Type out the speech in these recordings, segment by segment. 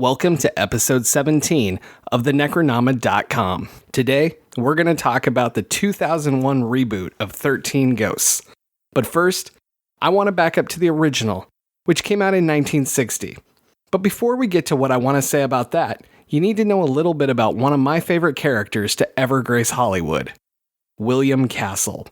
Welcome to episode 17 of the Necronama.com. Today, we're going to talk about the 2001 reboot of 13 Ghosts. But first, I want to back up to the original, which came out in 1960. But before we get to what I want to say about that, you need to know a little bit about one of my favorite characters to ever grace Hollywood, William Castle.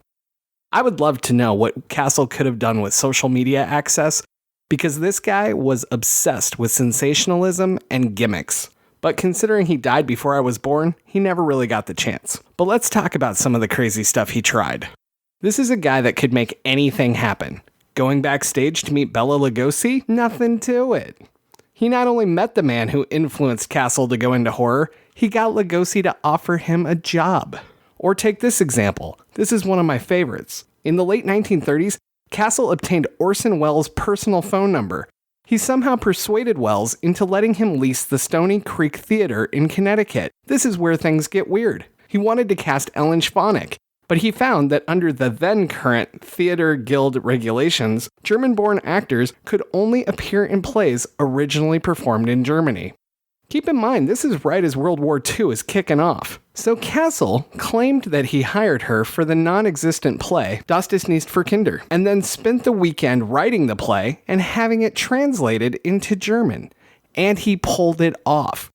I would love to know what Castle could have done with social media access, because this guy was obsessed with sensationalism and gimmicks. But considering he died before I was born, he never really got the chance. But let's talk about some of the crazy stuff he tried. This is a guy that could make anything happen. Going backstage to meet Bela Lugosi? Nothing to it. He not only met the man who influenced Castle to go into horror, he got Lugosi to offer him a job. Or take this example. This is one of my favorites. In the late 1930s, Castle obtained Orson Welles' personal phone number. He somehow persuaded Welles into letting him lease the Stony Creek Theater in Connecticut. This is where things get weird. He wanted to cast Ellen Schwanek, but he found that under the then current Theater Guild regulations, German-born actors could only appear in plays originally performed in Germany. Keep in mind, this is right as World War II is kicking off. So Castle claimed that he hired her for the non-existent play, Das ist nicht für Kinder, and then spent the weekend writing the play and having it translated into German. And he pulled it off.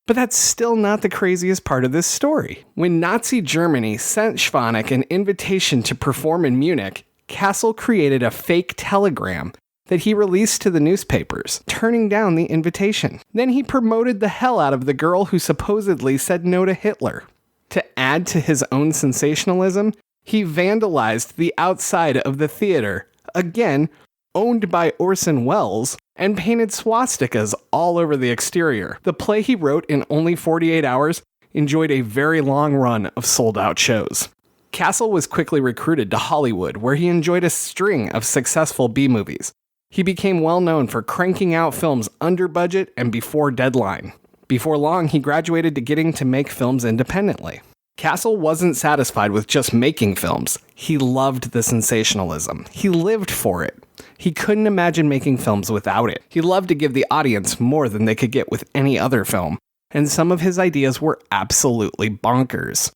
But that's still not the craziest part of this story. When Nazi Germany sent Schwanek an invitation to perform in Munich, Castle created a fake telegram that he released to the newspapers, turning down the invitation. Then he promoted the hell out of the girl who supposedly said no to Hitler. To add to his own sensationalism, he vandalized the outside of the theater, again, owned by Orson Welles, and painted swastikas all over the exterior. The play he wrote in only 48 hours enjoyed a very long run of sold-out shows. Castle was quickly recruited to Hollywood, where he enjoyed a string of successful B-movies. He became well known for cranking out films under budget and before deadline. Before long, he graduated to getting to make films independently. Castle wasn't satisfied with just making films. He loved the sensationalism. He lived for it. He couldn't imagine making films without it. He loved to give the audience more than they could get with any other film, and some of his ideas were absolutely bonkers.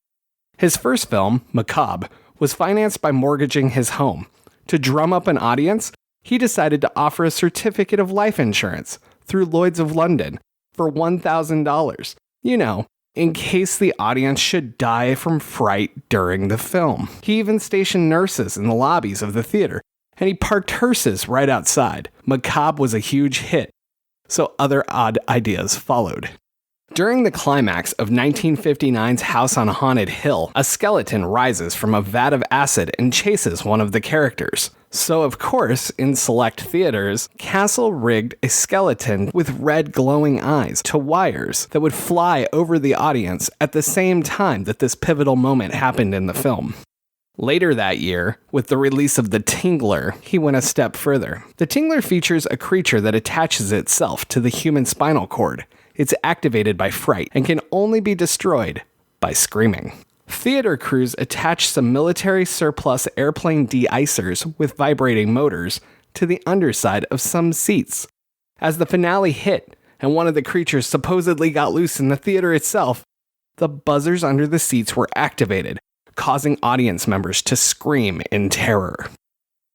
His first film, Macabre, was financed by mortgaging his home. To drum up an audience, he decided to offer a certificate of life insurance through Lloyd's of London for $1,000. You know, in case the audience should die from fright during the film. He even stationed nurses in the lobbies of the theater, and he parked hearses right outside. Macabre was a huge hit, so other odd ideas followed. During the climax of 1959's House on Haunted Hill, a skeleton rises from a vat of acid and chases one of the characters. So, of course, in select theaters, Castle rigged a skeleton with red glowing eyes to wires that would fly over the audience at the same time that this pivotal moment happened in the film. Later that year, with the release of The Tingler, he went a step further. The Tingler features a creature that attaches itself to the human spinal cord. It's activated by fright and can only be destroyed by screaming. Theater crews attached some military surplus airplane de-icers with vibrating motors to the underside of some seats. As the finale hit and one of the creatures supposedly got loose in the theater itself, the buzzers under the seats were activated, causing audience members to scream in terror.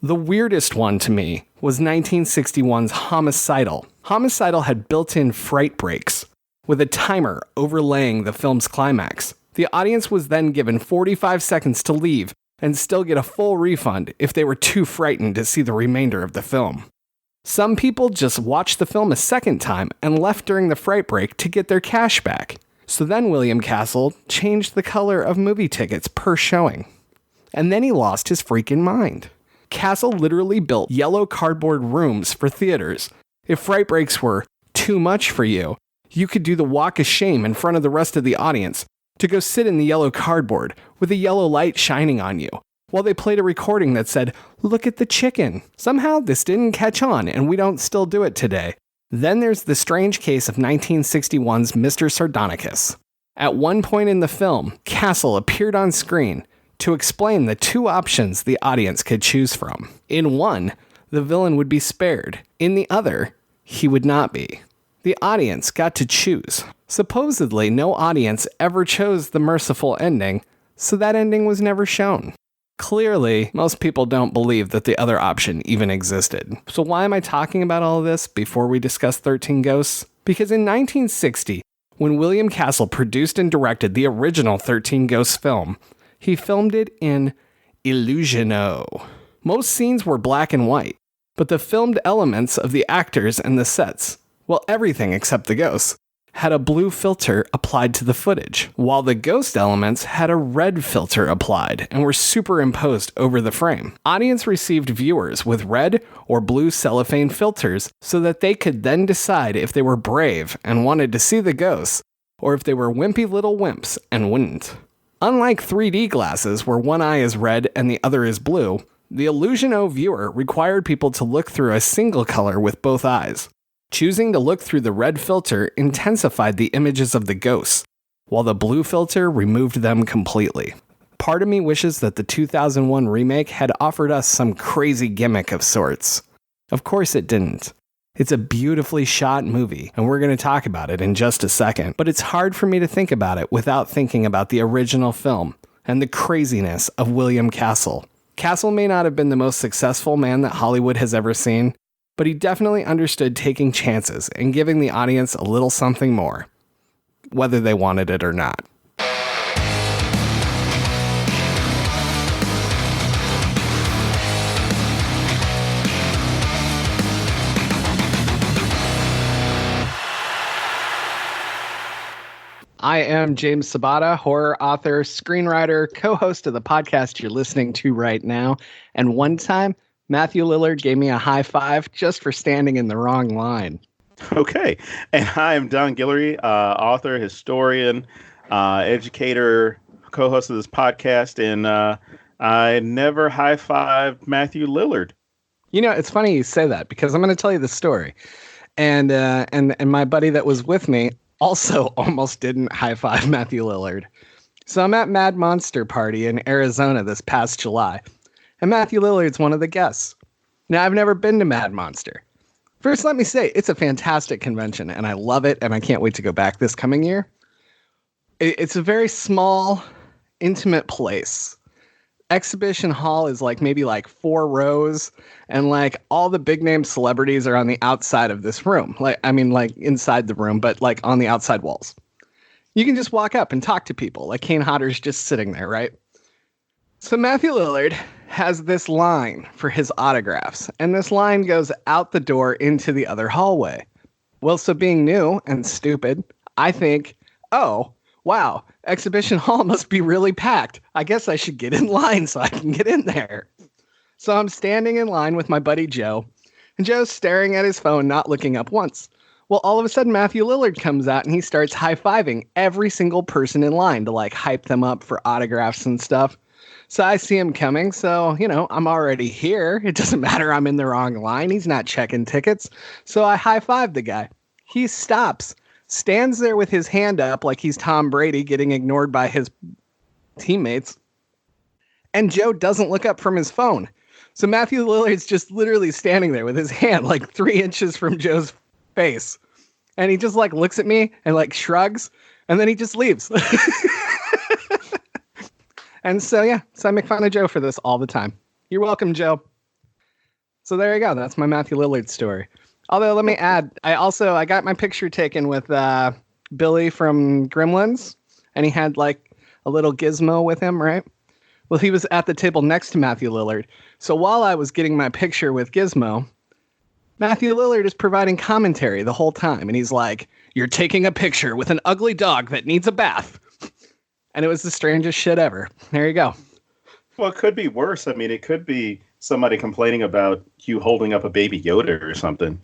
The weirdest one to me was 1961's Homicidal. Homicidal had built-in fright breaks, with a timer overlaying the film's climax. The audience was then given 45 seconds to leave and still get a full refund if they were too frightened to see the remainder of the film. Some people just watched the film a second time and left during the fright break to get their cash back. So then William Castle changed the color of movie tickets per showing. And then he lost his freaking mind. Castle literally built yellow cardboard rooms for theaters. If fright breaks were too much for you, you could do the walk of shame in front of the rest of the audience to go sit in the yellow cardboard with a yellow light shining on you, while they played a recording that said, "Look at the chicken." Somehow this didn't catch on, and we don't still do it today. Then there's the strange case of 1961's Mr. Sardonicus. At one point in the film, Castle appeared on screen to explain the two options the audience could choose from. In one, the villain would be spared. In the other, he would not be. the audience got to choose. Supposedly, no audience ever chose the merciful ending, so that ending was never shown. Clearly, most people don't believe that the other option even existed. So why am I talking about all of this before we discuss 13 Ghosts? Because in 1960, when William Castle produced and directed the original 13 Ghosts film, he filmed it in Illusiono. Most scenes were black and white, but the filmed elements of the actors and the sets, well, everything except the ghosts, had a blue filter applied to the footage, while the ghost elements had a red filter applied and were superimposed over the frame. Audience received viewers with red or blue cellophane filters so that they could then decide if they were brave and wanted to see the ghosts, or if they were wimpy little wimps and wouldn't. Unlike 3D glasses where one eye is red and the other is blue, the Illusiono viewer required people to look through a single color with both eyes. Choosing to look through the red filter intensified the images of the ghosts, while the blue filter removed them completely. Part of me wishes that the 2001 remake had offered us some crazy gimmick of sorts. Of course it didn't. It's a beautifully shot movie, and we're going to talk about it in just a second, but it's hard for me to think about it without thinking about the original film and the craziness of William Castle. Castle may not have been the most successful man that Hollywood has ever seen, but he definitely understood taking chances and giving the audience a little something more, whether they wanted it or not. I am James Sabata, horror author, screenwriter, co-host of the podcast you're listening to right now. And one time, Matthew Lillard gave me a high five just for standing in the wrong line. Okay. And I am Don Guillory, author, historian, educator, co-host of this podcast. And I never high-fived Matthew Lillard. You know, it's funny you say that because I'm going to tell you the story. And my buddy that was with me also almost didn't high-five Matthew Lillard. So I'm at Mad Monster Party in Arizona this past July, and Matthew Lillard's one of the guests. Now, I've never been to Mad Monster. First, let me say, it's a fantastic convention, and I love it, and I can't wait to go back this coming year. It's a very small, intimate place. Exhibition hall is maybe 4 rows, and all the big name celebrities are on the outside of this room. Inside the room, but on the outside walls. You can just walk up and talk to people. Kane Hodder's just sitting there, right? So Matthew Lillard has this line for his autographs, and this line goes out the door into the other hallway. Well, so being new and stupid, I think, oh, wow, exhibition hall must be really packed. I guess I should get in line so I can get in there. So I'm standing in line with my buddy Joe, and Joe's staring at his phone, not looking up once. Well, all of a sudden, Matthew Lillard comes out, and he starts high-fiving every single person in line to, hype them up for autographs and stuff. So I see him coming, so, I'm already here. It doesn't matter I'm in the wrong line. He's not checking tickets. So I high-five the guy. He stops, stands there with his hand up like he's Tom Brady getting ignored by his teammates. And Joe doesn't look up from his phone. So Matthew Lillard's just literally standing there with his hand 3 inches from Joe's face. And he just looks at me and shrugs, and then he just leaves. And so, yeah, so I make fun of Joe for this all the time. You're welcome, Joe. So there you go. That's my Matthew Lillard story. Although, let me add, I got my picture taken with Billy from Gremlins, and he had a little gizmo with him, right? Well, he was at the table next to Matthew Lillard. So while I was getting my picture with Gizmo, Matthew Lillard is providing commentary the whole time. And he's like, "You're taking a picture with an ugly dog that needs a bath." And it was the strangest shit ever. There you go. Well, it could be worse. I mean, it could be somebody complaining about you holding up a baby Yoda or something,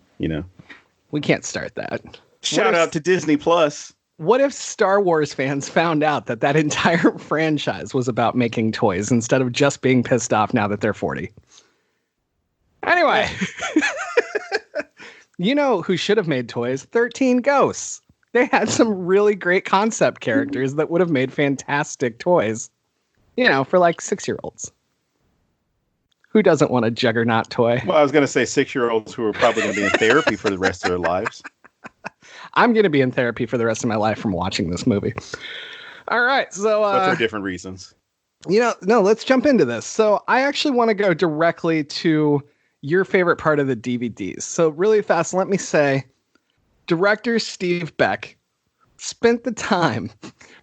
We can't start that. Shout out to Disney Plus. What if Star Wars fans found out that entire franchise was about making toys instead of just being pissed off now that they're 40? Anyway. You know who should have made toys? 13 Ghosts. They had some really great concept characters that would have made fantastic toys, for 6-year-olds. Who doesn't want a Juggernaut toy? Well, I was going to say 6-year-olds who are probably going to be in therapy for the rest of their lives. I'm going to be in therapy for the rest of my life from watching this movie. All right. So, but for different reasons. No, let's jump into this. So I actually want to go directly to your favorite part of the DVDs. So really fast, let me say, director Steve Beck spent the time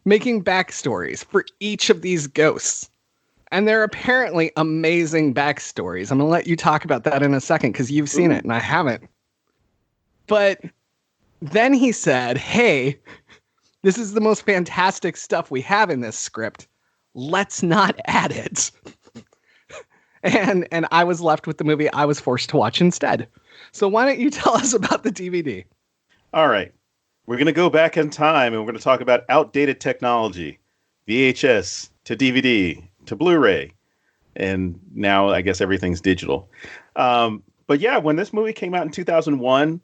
making backstories for each of these ghosts. And they're apparently amazing backstories. I'm going to let you talk about that in a second because you've seen it and I haven't. But then he said, hey, this is the most fantastic stuff we have in this script. Let's not add it. and I was left with the movie I was forced to watch instead. So why don't you tell us about the DVD? All right. We're going to go back in time and we're going to talk about outdated technology, VHS to DVD to Blu-ray. And now I guess everything's digital. But yeah, when this movie came out in 2001,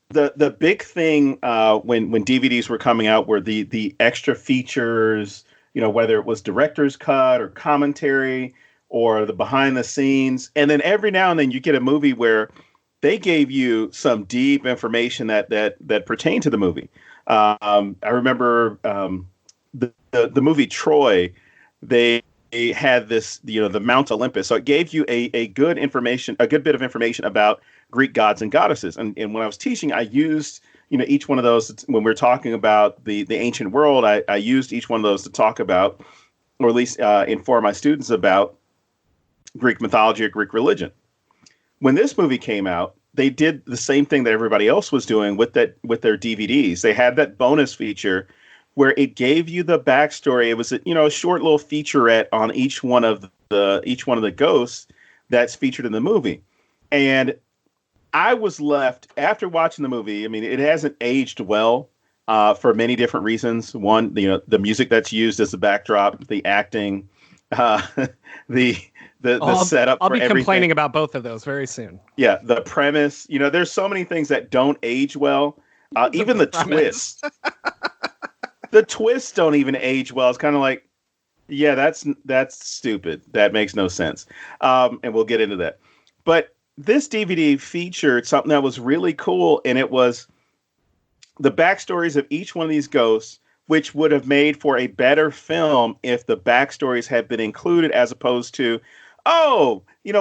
the big thing when DVDs were coming out were the extra features, whether it was director's cut or commentary or the behind the scenes. And then every now and then you get a movie where they gave you some deep information that pertained to the movie. I remember the movie Troy, they had this, the Mount Olympus. So it gave you a good bit of information about Greek gods and goddesses. And when I was teaching, I used, each one of those when we were talking about the ancient world, I used each one of those to talk about, or at least inform my students about Greek mythology or Greek religion. When this movie came out, they did the same thing that everybody else was doing with their DVDs. They had that bonus feature where it gave you the backstory. It was a short little featurette on each one of the ghosts that's featured in the movie. And I was left after watching the movie. I mean, it hasn't aged well for many different reasons. One, the music that's used as the backdrop, the acting, the setup. I'll be everything. Complaining about both of those very soon. Yeah, the premise. There's so many things that don't age well. Even the twist. The twists don't even age well. It's kind of like, yeah, that's stupid. That makes no sense. And we'll get into that. But this DVD featured something that was really cool, and it was the backstories of each one of these ghosts, which would have made for a better film if the backstories had been included, as opposed to,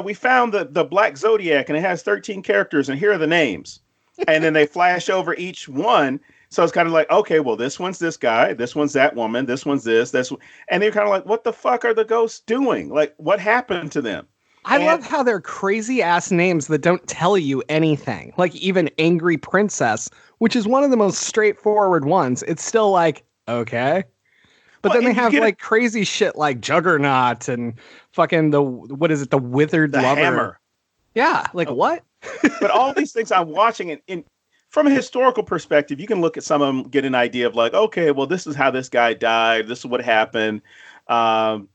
we found the Black Zodiac and it has 13 characters and here are the names. And then they flash over each one. So it's kind of like, okay, well, this one's this guy, this one's that woman, this one's this. And they're kind of like, what the fuck are the ghosts doing? Like, what happened to them? I love how they're crazy ass names that don't tell you anything. Like even Angry Princess, which is one of the most straightforward ones. It's still like, okay. But then they have like crazy shit like Juggernaut and fucking the Withered Lover. Hammer. Yeah, like what? But all these things I'm watching, and from a historical perspective, you can look at some of them, get an idea of like, okay, well, this is how this guy died. This is what happened. The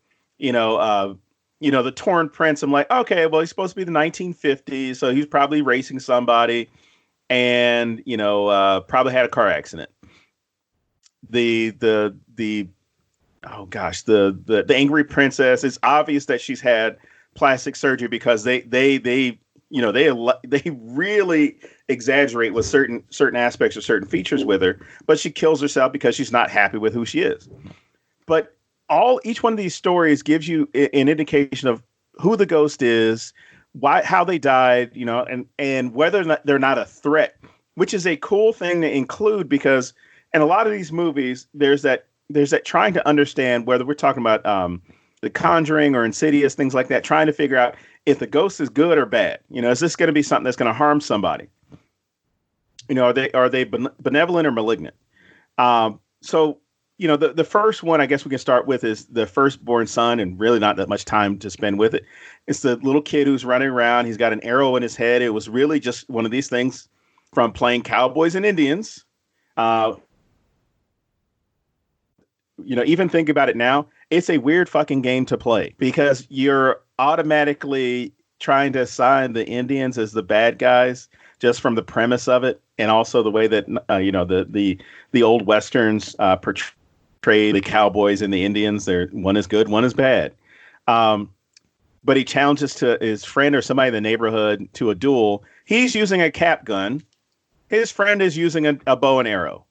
Torn Prince. I'm like, okay, well, he's supposed to be the 1950s, so he's probably racing somebody, and probably had a car accident. The Angry Princess. It's obvious that she's had plastic surgery because they really exaggerate with certain aspects or certain features with her, but she kills herself because she's not happy with who she is. But each one of these stories gives you an indication of who the ghost is, how they died, and whether or not they're not a threat, which is a cool thing to include because in a lot of these movies, there's that trying to understand whether we're talking about The Conjuring or Insidious, things like that, trying to figure out if the ghost is good or bad. Is this going to be something that's going to harm somebody? Are they benevolent or malignant? So the first one I guess we can start with is the firstborn son, and really not that much time to spend with it. It's the little kid who's running around. He's got an arrow in his head. It was really just one of these things from playing cowboys and Indians. Even think about it now, it's a weird fucking game to play because you're automatically trying to assign the Indians as the bad guys just from the premise of it. And also the way that, the old Westerns portray the cowboys and the Indians. One is good, one is bad. But he challenges to his friend or somebody in the neighborhood to a duel. He's using a cap gun His friend is using a bow and arrow.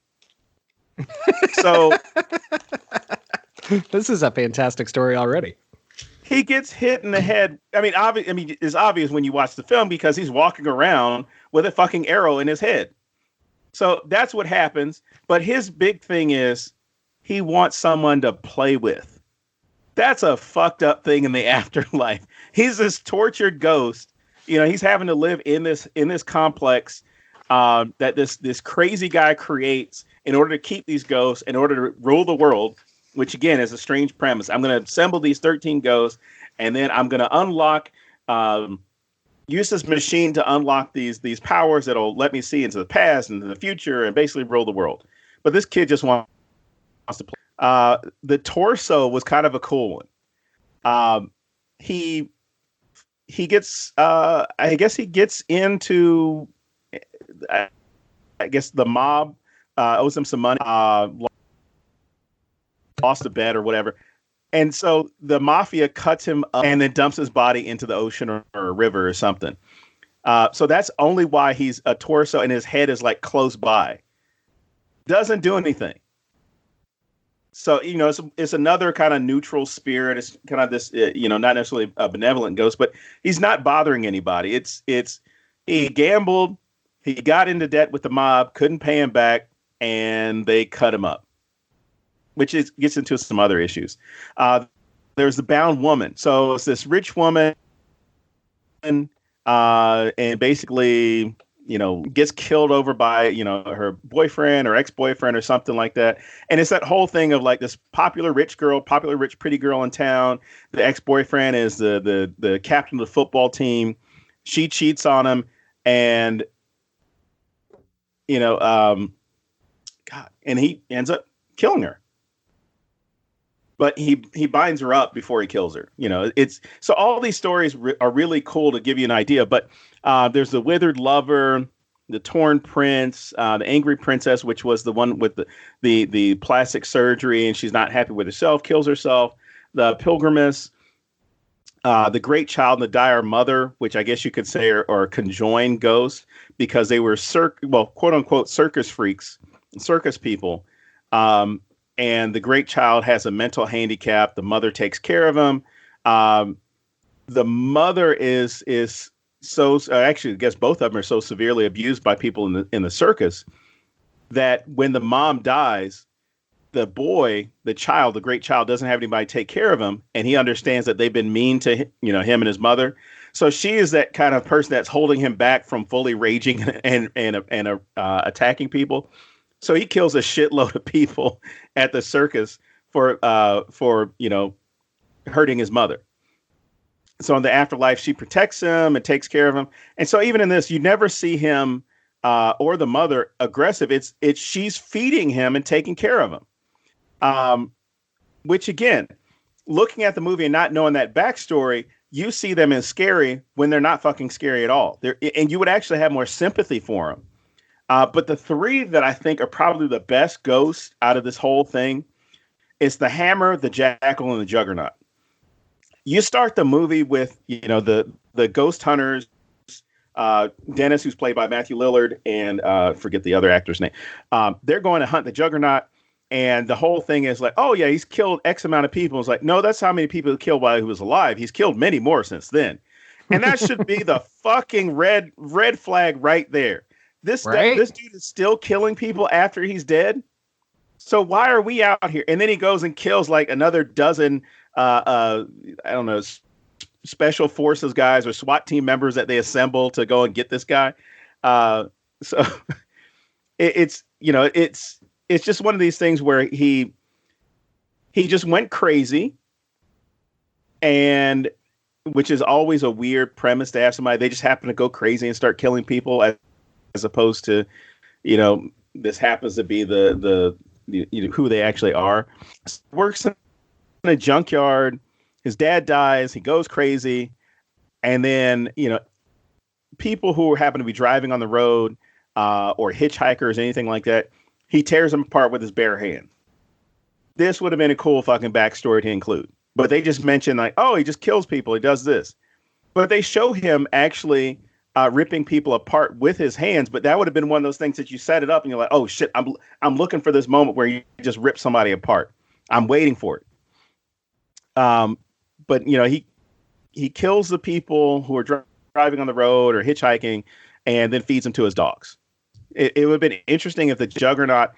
So This is a fantastic story already. he gets hit in the head. I mean, it's obvious when you watch the film because he's walking around with a fucking arrow in his head. So that's what happens. But his big thing is he wants someone to play with. That's a fucked up thing in the afterlife. He's this tortured ghost. You know, he's having to live in this complex that this crazy guy creates in order to keep these ghosts, in order to rule the world, which again is a strange premise. I'm going to assemble these 13 ghosts, and then I'm going to unlock, use this machine to unlock these powers that'll let me see into the past and the future and basically rule the world. But this kid just wants to play. The torso was kind of a cool one. He gets, I guess he gets into, I guess the mob owes him some money, lost a bet or whatever. And so the mafia cuts him up and then dumps his body into the ocean or a river or something. So that's only why he's a torso and his head is like close by. Doesn't do anything. So, you know, it's another kind of neutral spirit. It's kind of this, you know, not necessarily a benevolent ghost, but he's not bothering anybody. It's he gambled. He got into debt with the mob, couldn't pay him back, and they cut him up, which gets into some other issues. There's the bound woman. So it's this rich woman, and basically, you know, gets killed over by, you know, her boyfriend or ex-boyfriend or something like that. And it's that whole thing of like this popular rich pretty girl in town. The ex-boyfriend is the captain of the football team. She cheats on him, and you know, God, and he ends up killing her. But he binds her up before he kills her. You know, it's so all these stories are really cool to give you an idea. But there's the withered lover, the torn prince, the angry princess, which was the one with the plastic surgery, and she's not happy with herself, kills herself. The pilgrimess, the great child, and the dire mother, which I guess you could say are conjoined ghosts because they were quote unquote circus freaks, circus people. And the great child has a mental handicap. The mother takes care of him. The mother is so actually, I guess both of them are so severely abused by people in the circus that when the mom dies, the great child doesn't have anybody take care of him, and he understands that they've been mean to him and his mother. So she is that kind of person that's holding him back from fully raging and attacking people. So he kills a shitload of people at the circus for hurting his mother. So in the afterlife, she protects him and takes care of him. And so even in this, you never see him or the mother aggressive. It's she's feeding him and taking care of him. Which again, looking at the movie and not knowing that backstory, you see them as scary when they're not fucking scary at all. And you would actually have more sympathy for them. But the three that I think are probably the best ghosts out of this whole thing is the Hammer, the Jackal, and the Juggernaut. You start the movie with, the ghost hunters, Dennis, who's played by Matthew Lillard, and forget the other actor's name. They're going to hunt the Juggernaut, and the whole thing is like, oh yeah, he's killed X amount of people. It's like, no, that's how many people he killed while he was alive. He's killed many more since then. And that should be the fucking red flag right there. This dude is still killing people after he's dead. So why are we out here? And then he goes and kills like another dozen, I don't know, special forces guys or SWAT team members that they assemble to go and get this guy. So it's just one of these things where he just went crazy, and which is always a weird premise to have somebody. They just happen to go crazy and start killing people as opposed to, this happens to be the who they actually are. Works in a junkyard. His dad dies. He goes crazy. And then, people who happen to be driving on the road or hitchhikers, anything like that, he tears them apart with his bare hand. This would have been a cool fucking backstory to include. But they just mention like, oh, he just kills people. He does this. But they show him actually ripping people apart with his hands. But that would have been one of those things that you set it up and you're like, oh shit, I'm looking for this moment where you just rip somebody apart. I'm waiting for it. But he kills the people who are driving on the road or hitchhiking, and then feeds them to his dogs. It would have been interesting if the Juggernaut,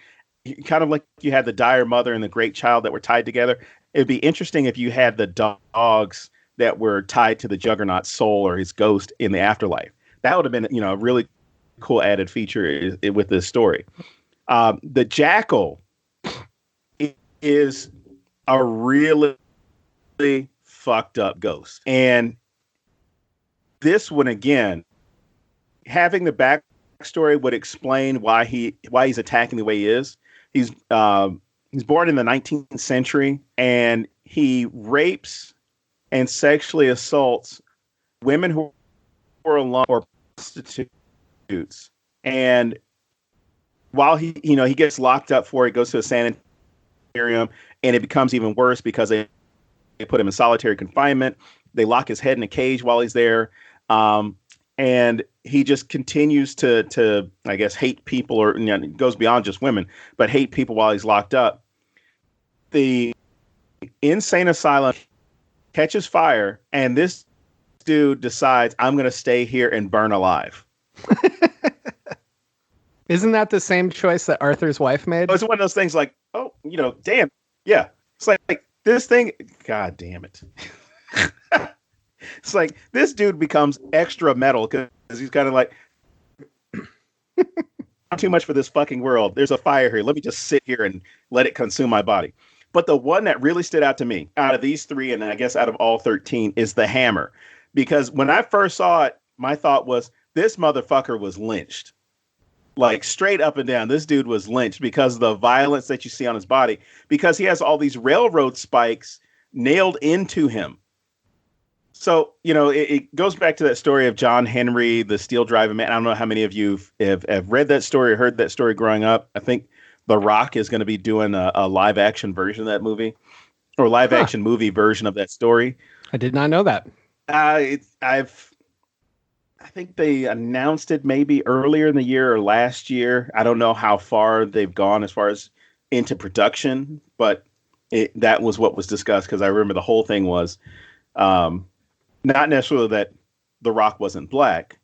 kind of like you had the dire mother and the great child that were tied together. It'd be interesting if you had the dogs that were tied to the Juggernaut's soul or his ghost in the afterlife. That would have been, a really cool added feature with this story. The Jackal is a really fucked up ghost. And this one, again, having the backstory would explain why he's attacking the way he is. He's born in the 19th century, and he rapes and sexually assaults women who are alone or prostitutes. And while he gets locked up for it, goes to a sanitarium, and it becomes even worse because they put him in solitary confinement. They lock his head in a cage while he's there. And he just continues to I guess, hate people, or it goes beyond just women, but hate people while he's locked up. The insane asylum catches fire, and this dude decides, I'm going to stay here and burn alive. Isn't that the same choice that Arthur's wife made? It's one of those things like, oh, damn. Yeah. It's like this thing. God damn it. It's like this dude becomes extra metal because he's kind of like, not too much for this fucking world. There's a fire here. Let me just sit here and let it consume my body. But the one that really stood out to me out of these three, and I guess out of all 13, is the Hammer. Because when I first saw it, my thought was, this motherfucker was lynched. Like, straight up and down, this dude was lynched because of the violence that you see on his body. Because he has all these railroad spikes nailed into him. So, it goes back to that story of John Henry, the steel driving man. I don't know how many of you have read that story or heard that story growing up. I think The Rock is going to be doing a live action version of that movie, or live action movie version of that story. I did not know that. I think they announced it maybe earlier in the year or last year. I don't know how far they've gone as far as into production, but that was what was discussed, because I remember the whole thing was not necessarily that The Rock wasn't black,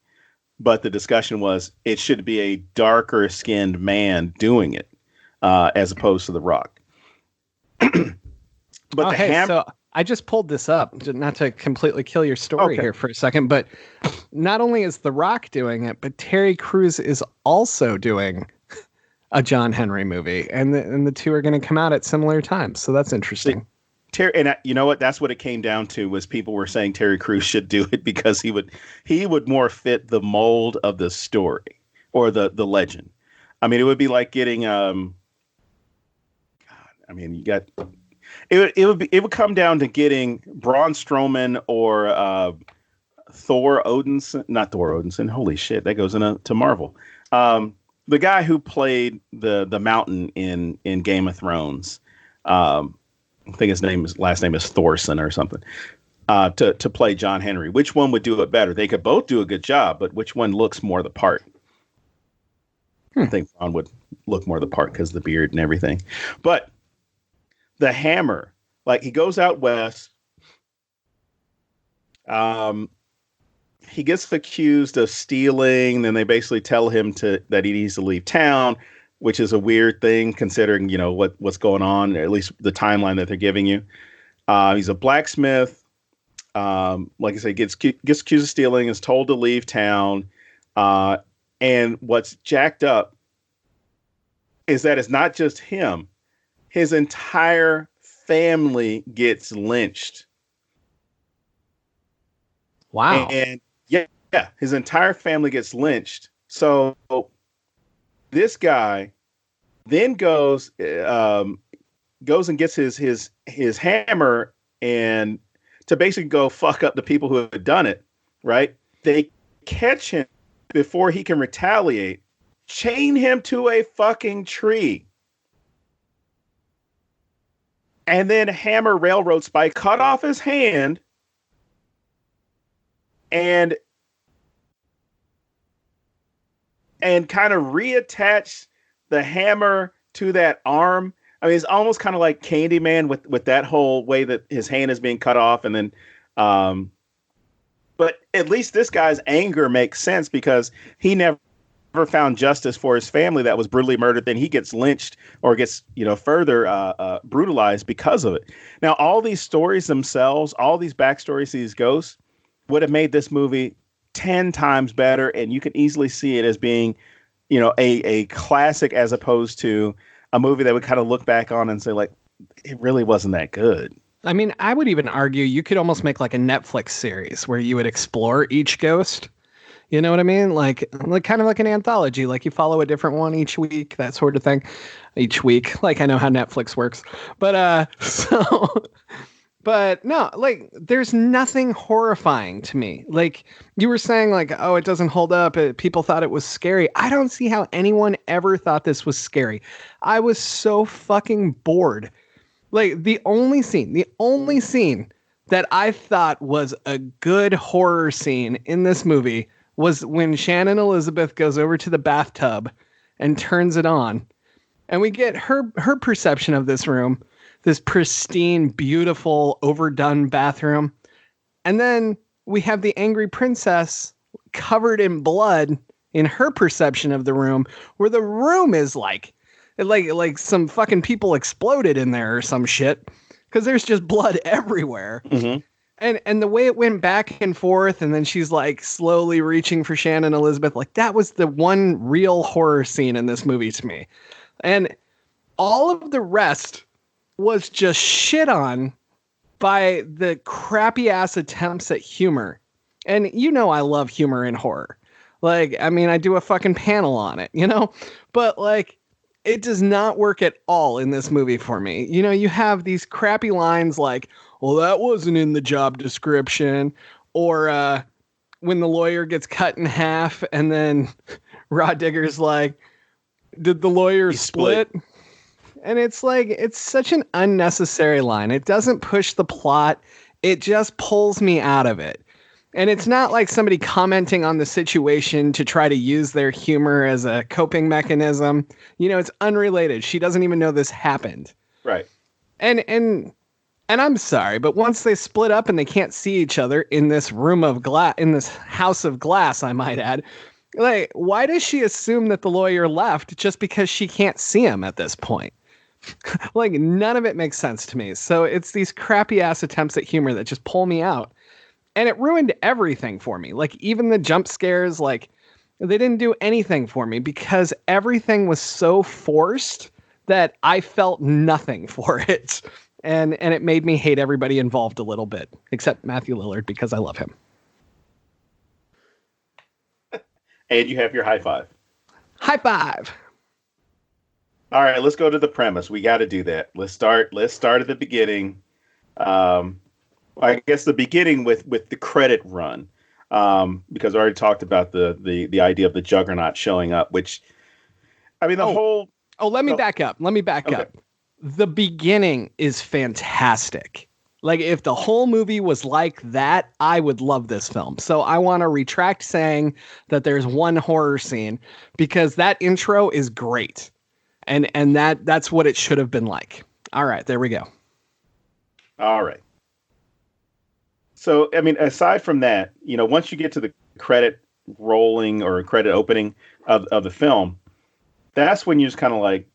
but the discussion was it should be a darker skinned man doing it, as opposed to The Rock. But so I just pulled this up, not to completely kill your story here for a second, but not only is The Rock doing it, but Terry Crews is also doing a John Henry movie, and the two are going to come out at similar times. So that's interesting. And you know what? That's what it came down to, was people were saying Terry Crews should do it because he would more fit the mold of the story or the legend. I mean, it would be like getting it would come down to getting Braun Strowman or Thor Odinson, not Thor Odinson. Holy shit, that goes into Marvel. The guy who played the Mountain in Game of Thrones. I think his last name is Thorson or something. To play John Henry. Which one would do it better? They could both do a good job, but which one looks more the part? I think Braun would look more the part because of the beard and everything. But the Hammer, like, he goes out west. He gets accused of stealing. Then they basically tell him that he needs to leave town, which is a weird thing considering, what's going on, or at least the timeline that they're giving you. He's a blacksmith. Like I say, gets accused of stealing, is told to leave town. And what's jacked up is that it's not just him. His entire family gets lynched. Wow. And yeah, his entire family gets lynched. So this guy then goes and gets his hammer, and to basically go fuck up the people who had done it, right? They catch him before he can retaliate, chain him to a fucking tree, and then hammer railroad spike, cut off his hand, and and kind of reattach the hammer to that arm. I mean, it's almost kind of like Candyman with that whole way that his hand is being cut off, and then, but at least this guy's anger makes sense because he never found justice for his family that was brutally murdered. Then he gets lynched or gets, further brutalized because of it. Now, all these stories themselves, all these backstories to these ghosts would have made this movie 10 times better. And you can easily see it as being, a classic as opposed to a movie that would kind of look back on and say, like, it really wasn't that good. I mean, I would even argue you could almost make like a Netflix series where you would explore each ghost. You know what I mean? Like kind of like an anthology, like you follow a different one each week, that sort of thing. Each week. Like I know how Netflix works. But but no, like there's nothing horrifying to me. Like you were saying like, oh, it doesn't hold up. People thought it was scary. I don't see how anyone ever thought this was scary. I was so fucking bored. Like the only scene that I thought was a good horror scene in this movie was when Shannon Elizabeth goes over to the bathtub and turns it on. And we get her perception of this room, this pristine, beautiful, overdone bathroom. And then we have the angry princess covered in blood in her perception of the room, where the room is like some fucking people exploded in there or some shit, because there's just blood everywhere. Mm-hmm. And the way it went back and forth, and then she's like slowly reaching for Shannon Elizabeth, like that was the one real horror scene in this movie to me. And all of the rest was just shit on by the crappy ass attempts at humor. And I love humor in horror. Like, I mean, I do a fucking panel on it, but like, it does not work at all in this movie for me. You have these crappy lines like, well, that wasn't in the job description. Or when the lawyer gets cut in half and then Rod Digger's like, did the lawyer split? And it's like, it's such an unnecessary line. It doesn't push the plot. It just pulls me out of it. And it's not like somebody commenting on the situation to try to use their humor as a coping mechanism. It's unrelated. She doesn't even know this happened. Right. And I'm sorry, but once they split up and they can't see each other in this room of glass, in this house of glass, I might add, like, why does she assume that the lawyer left just because she can't see him at this point? Like, none of it makes sense to me. So it's these crappy ass attempts at humor that just pull me out. And it ruined everything for me. Like, even the jump scares, like, they didn't do anything for me because everything was so forced that I felt nothing for it. And it made me hate everybody involved a little bit, except Matthew Lillard, because I love him. And you have your high five. High five. All right, let's go to the premise. We got to do that. Let's start at the beginning. I guess the beginning with the credit run, because I already talked about the idea of the Juggernaut showing up, which, I mean, whole. Oh, let me back up. Okay. The beginning is fantastic. Like, if the whole movie was like that, I would love this film. So I want to retract saying that there's one horror scene, because that intro is great. And that's what it should have been like. All right, there we go. All right. So, I mean, aside from that, once you get to the credit rolling or credit opening of the film, that's when you just kind of like,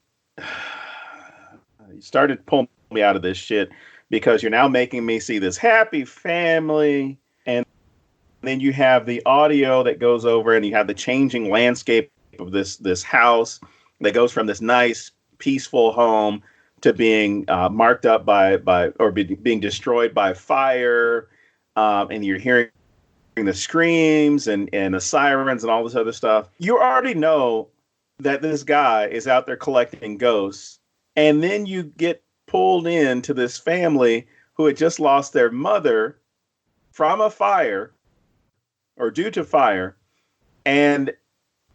you started pulling me out of this shit, because you're now making me see this happy family. And then you have the audio that goes over, and you have the changing landscape of this house that goes from this nice, peaceful home to being marked up being destroyed by fire. And you're hearing the screams and the sirens and all this other stuff. You already know that this guy is out there collecting ghosts. And then you get pulled into this family who had just lost their mother from a fire or due to fire. And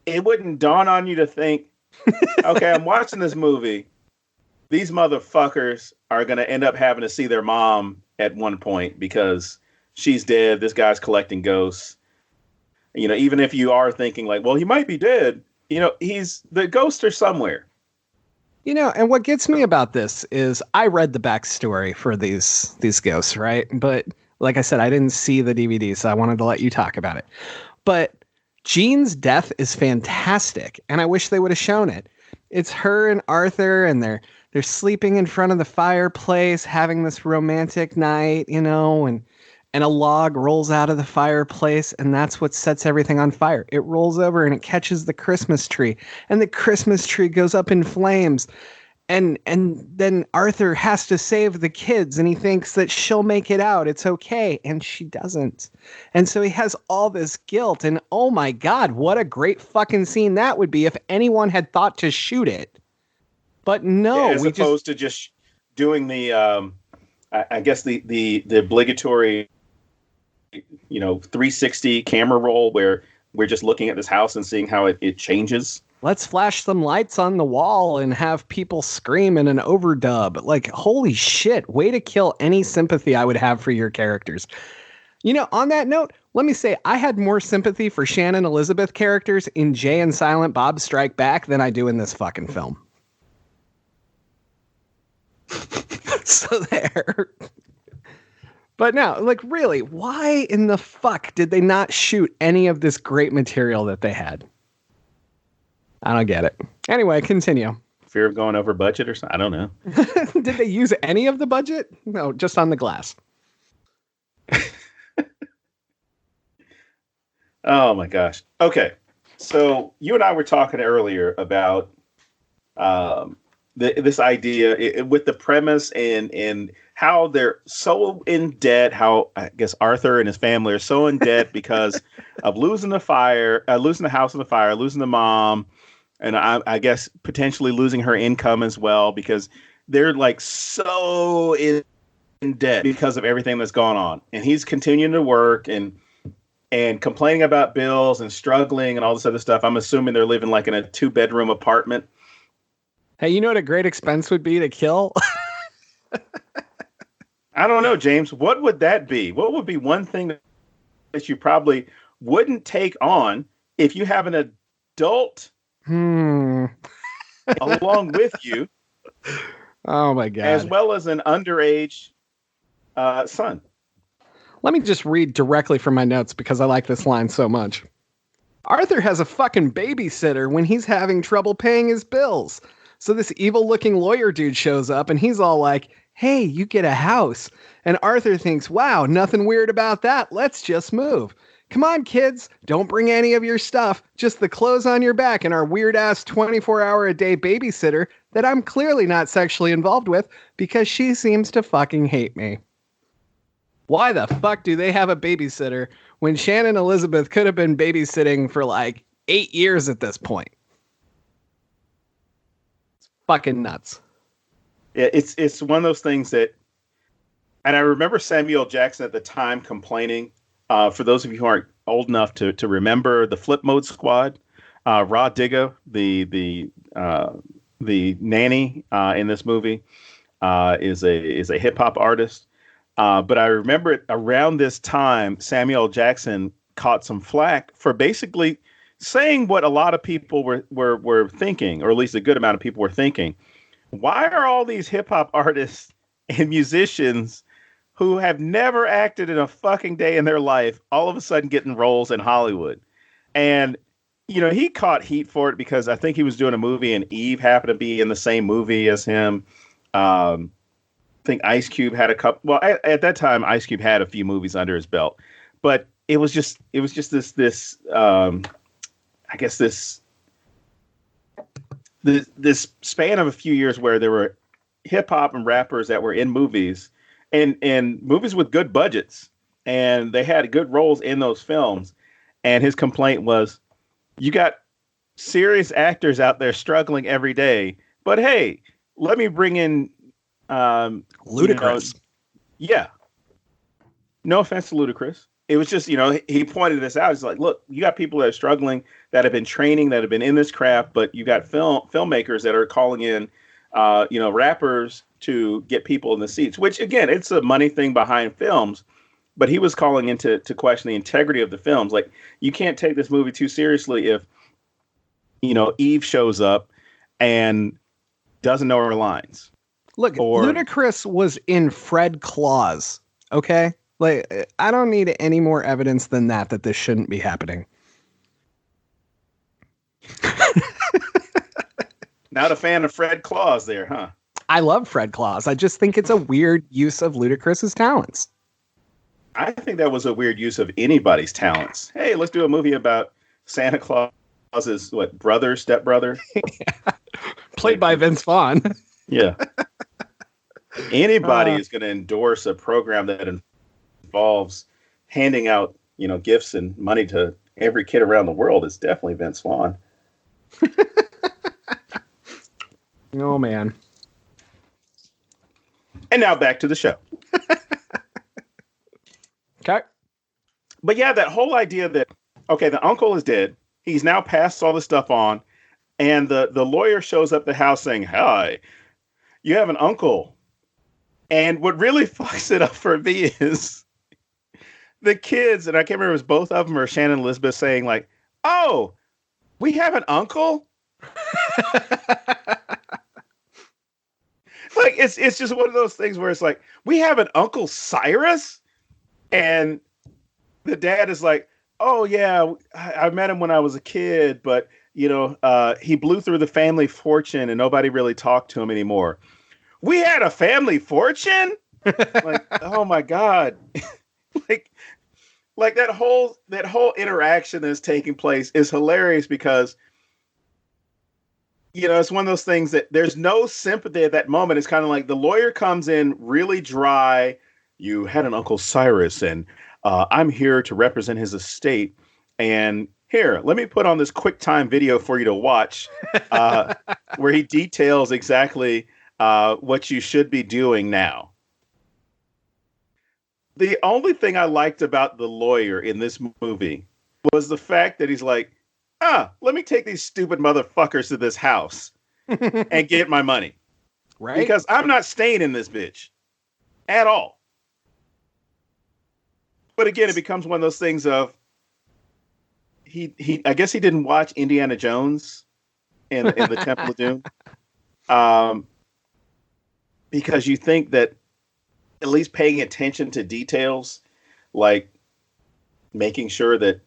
it wouldn't dawn on you to think, okay, I'm watching this movie. These motherfuckers are going to end up having to see their mom at one point because she's dead. This guy's collecting ghosts. Even if you are thinking like, well, he might be dead. he's the ghosts are somewhere. And what gets me about this is I read the backstory for these ghosts, right? But like I said, I didn't see the DVD, so I wanted to let you talk about it. But Jean's death is fantastic, and I wish they would have shown it. It's her and Arthur, and they're sleeping in front of the fireplace, having this romantic night, and a log rolls out of the fireplace, and that's what sets everything on fire. It rolls over and it catches the Christmas tree, and the Christmas tree goes up in flames. And then Arthur has to save the kids, and he thinks that she'll make it out. It's okay, and she doesn't. And so he has all this guilt, and oh my God, what a great fucking scene that would be if anyone had thought to shoot it. But no, as opposed to just doing the, I guess the obligatory, 360 camera roll where we're just looking at this house and seeing how it changes. Let's flash some lights on the wall and have people scream in an overdub. Like, holy shit, way to kill any sympathy I would have for your characters. On that note, let me say I had more sympathy for Shannon Elizabeth characters in Jay and Silent Bob Strike Back than I do in this fucking film. So there. But no, like, really, why in the fuck did they not shoot any of this great material that they had? I don't get it. Anyway, continue. Fear of going over budget or something? I don't know. Did they use any of the budget? No, just on the glass. Oh my gosh. Okay. So you and I were talking earlier about this idea with the premise and how they're so in debt, how I guess Arthur and his family are so in debt because of losing the house in the fire, losing the mom, and I guess potentially losing her income as well, because they're like so in debt because of everything that's gone on. And he's continuing to work and complaining about bills and struggling and all this other stuff. I'm assuming they're living like in a 2-bedroom apartment. Hey, you know what a great expense would be to kill? I don't know, James. What would that be? What would be one thing that you probably wouldn't take on if you have an adult along with you? Oh my God. As well as an underage son. Let me just read directly from my notes because I like this line so much. Arthur has a fucking babysitter when he's having trouble paying his bills. So this evil looking lawyer dude shows up and he's all like, hey, you get a house. And Arthur thinks, wow, nothing weird about that. Let's just move. Come on, kids. Don't bring any of your stuff. Just the clothes on your back and our weird ass 24-hour-a-day babysitter that I'm clearly not sexually involved with because she seems to fucking hate me. Why the fuck do they have a babysitter when Shannon Elizabeth could have been babysitting for like 8 years at this point? It's fucking nuts. Yeah, it's one of those things that, and I remember Samuel Jackson at the time complaining, for those of you who aren't old enough to remember the Flip Mode Squad, Rod Digga, the nanny in this movie, is a hip hop artist. But I remember around this time, Samuel Jackson caught some flack for basically saying what a lot of people were thinking, or at least a good amount of people were thinking. Why are all these hip hop artists and musicians who have never acted in a fucking day in their life all of a sudden getting roles in Hollywood? And, he caught heat for it because I think he was doing a movie and Eve happened to be in the same movie as him. I think Ice Cube had a couple. Well, at that time, Ice Cube had a few movies under his belt, but it was just this I guess this span of a few years where there were hip hop and rappers that were in movies and movies with good budgets, and they had good roles in those films. And his complaint was, you got serious actors out there struggling every day, but hey, let me bring in Ludacris. Yeah. No offense to Ludacris. It was just, he pointed this out. He's like, look, you got people that are struggling, that have been training, that have been in this craft, but you got filmmakers that are calling in, rappers to get people in the seats, which again, it's a money thing behind films, but he was calling into question the integrity of the films. Like, you can't take this movie too seriously Eve shows up and doesn't know her lines. Look, Ludacris was in Fred Claus. Okay, like I don't need any more evidence than that this shouldn't be happening. Not a fan of Fred Claus there, huh? I love Fred Claus. I just think it's a weird use of Ludacris's talents. I think that was a weird use of anybody's talents. Hey, let's do a movie about Santa Claus's brother, stepbrother, played by Vince Vaughn. Yeah. Anybody is going to endorse a program that involves handing out, gifts and money to every kid around the world is definitely Vince Vaughn. Oh, man. And now back to the show. Okay. But yeah, that whole idea that, okay, the uncle is dead. He's now passed all the stuff on. And the lawyer shows up at the house saying, hi, you have an uncle. And what really fucks it up for me is the kids, and I can't remember if it was both of them or Shannon and Elizabeth saying like, oh, we have an uncle? Like, it's just one of those things where it's like, we have an Uncle Cyrus? And the dad is like, oh, yeah, I met him when I was a kid, but, he blew through the family fortune and nobody really talked to him anymore. We had a family fortune? Like, oh, my God. like that whole interaction that's taking place is hilarious because it's one of those things that there's no sympathy at that moment. It's kind of like the lawyer comes in really dry. You had an Uncle Cyrus, and I'm here to represent his estate. And here, let me put on this QuickTime video for you to watch, where he details exactly what you should be doing now. The only thing I liked about the lawyer in this movie was the fact that he's like, let me take these stupid motherfuckers to this house and get my money. Right? Because I'm not staying in this bitch at all. But again, it becomes one of those things of I guess he didn't watch Indiana Jones in the Temple of Doom. Because you think that at least paying attention to details, like making sure that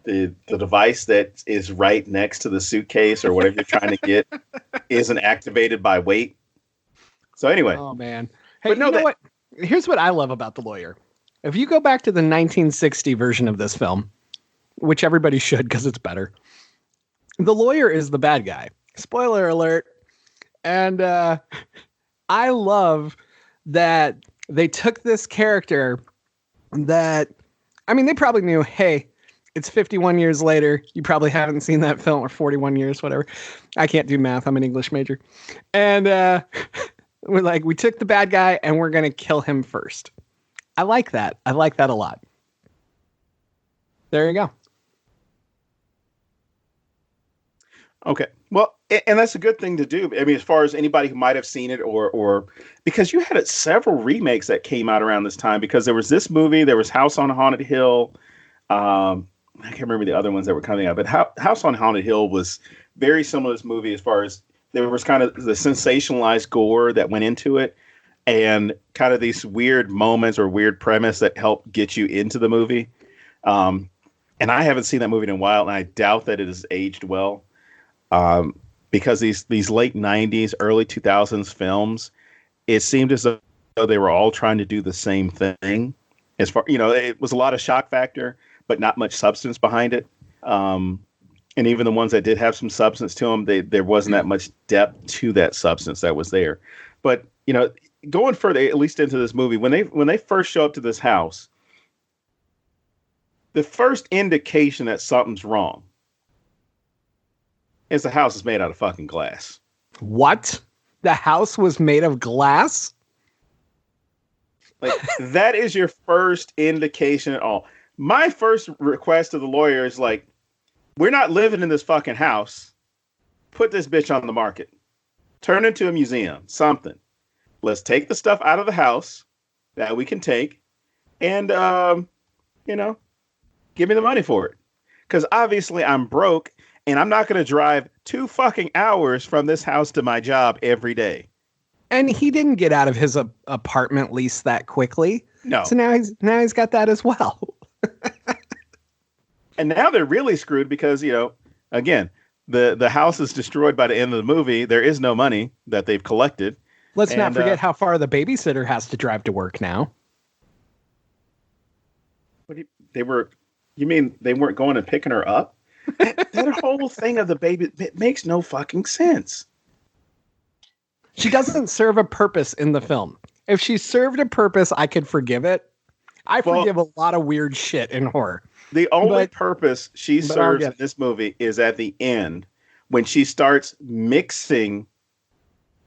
the device that is right next to the suitcase or whatever you're trying to get isn't activated by weight. So anyway. Oh, man. Hey, what? Here's what I love about The Lawyer. If you go back to the 1960 version of this film, which everybody should because it's better, the lawyer is the bad guy. Spoiler alert. And I love that they took this character that, I mean, they probably knew, hey, it's 51 years later. You probably haven't seen that film, or 41 years, whatever. I can't do math. I'm an English major. And we're like, we took the bad guy and we're going to kill him first. I like that. I like that a lot. There you go. Okay. Well, and that's a good thing to do. I mean, as far as anybody who might have seen it or because you had several remakes that came out around this time, because there was this movie, there was House on Haunted Hill. I can't remember the other ones that were coming out, but House on Haunted Hill was very similar to this movie as far as there was kind of the sensationalized gore that went into it and kind of these weird moments or weird premise that helped get you into the movie. And I haven't seen that movie in a while, and I doubt that it has aged well. Because these late 90s, early 2000s films, it seemed as though they were all trying to do the same thing. As far, it was a lot of shock factor, but not much substance behind it. And even the ones that did have some substance to them, there wasn't that much depth to that substance that was there. But, going further, at least into this movie, when they first show up to this house, the first indication that something's wrong is the house is made out of fucking glass. What? The house was made of glass? Like, that is your first indication at all. My first request to the lawyer is like, we're not living in this fucking house. Put this bitch on the market. Turn it into a museum. Something. Let's take the stuff out of the house that we can take and, give me the money for it. Because obviously I'm broke. and I'm not going to drive 2 fucking hours from this house to my job every day. And he didn't get out of his apartment lease that quickly. No. So now he's got that as well. And now they're really screwed because, again, the house is destroyed by the end of the movie. There is no money that they've collected. Let's not forget how far the babysitter has to drive to work now. You mean they weren't going and picking her up? That whole thing of the baby, it makes no fucking sense. She doesn't serve a purpose in the film. If she served a purpose, I could forgive it. I forgive a lot of weird shit in horror. The only purpose she serves in this movie is at the end when she starts mixing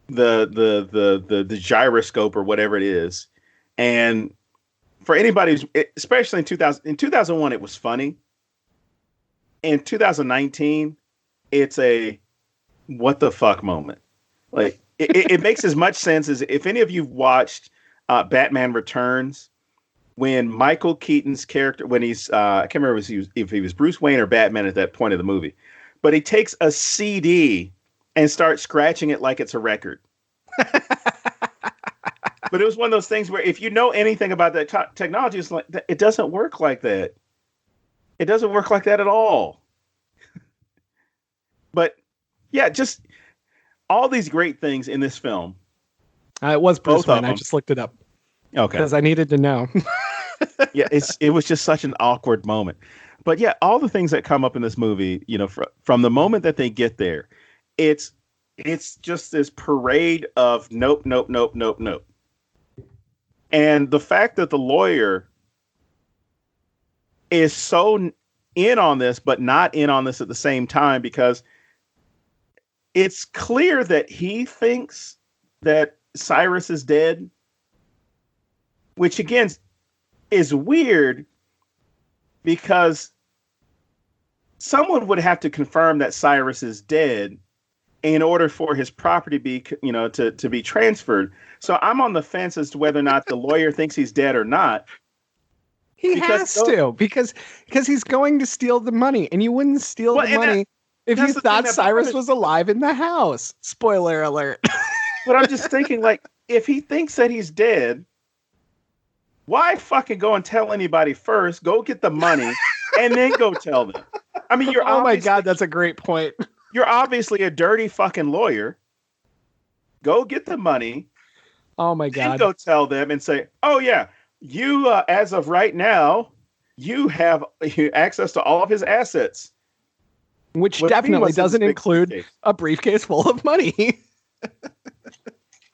the gyroscope or whatever it is. And for anybody, especially in 2001, it was funny. In 2019, it's a what the fuck moment. Like it makes as much sense as if any of you've watched Batman Returns. When Michael Keaton's character, when he's, I can't remember if he was Bruce Wayne or Batman at that point of the movie, but he takes a CD and starts scratching it like it's a record. But it was one of those things where if you know anything about that technology, it's like, it doesn't work like that. It doesn't work like that at all. But yeah, just all these great things in this film. It was Bruce Wayne. I just looked it up. Okay. Because I needed to know. Yeah, it was just such an awkward moment. But yeah, all the things that come up in this movie, from the moment that they get there, it's just this parade of nope, nope, nope, nope, nope. And the fact that the lawyer is so in on this, but not in on this at the same time, because it's clear that he thinks that Cyrus is dead. Which, again, is weird because someone would have to confirm that Cyrus is dead in order for his property to be transferred. So I'm on the fence as to whether or not the lawyer thinks he's dead or not. He has to because he's going to steal the money, and you wouldn't steal the money if you thought Cyrus was alive in the house. Spoiler alert. But I'm just thinking, like, if he thinks that he's dead, why fucking go and tell anybody first? Go get the money and then go tell them. I mean, oh my God, that's a great point. You're obviously a dirty fucking lawyer. Go get the money. Oh my God. And go tell them and say, oh yeah, you, as of right now, you have access to all of his assets. Which definitely doesn't include a briefcase full of money.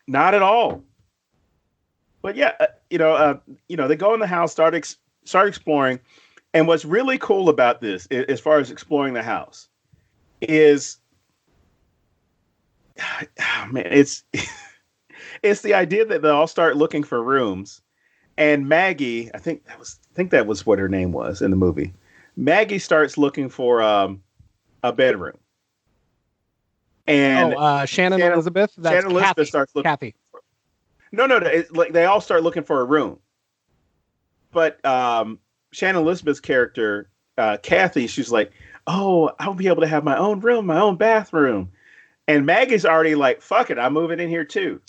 Not at all. But yeah, they go in the house, start exploring, and what's really cool about this, as far as exploring the house, is, it's the idea that they all start looking for rooms, and Maggie, I think that was what her name was in the movie. Maggie starts looking for a bedroom, and Shannon Elizabeth. That's Shannon Elizabeth Kathy. starts looking. Kathy. No. It's like they all start looking for a room. But Shannon Elizabeth's character, Kathy, she's like, oh, I'll be able to have my own room, my own bathroom. And Maggie's already like, fuck it, I'm moving in here too.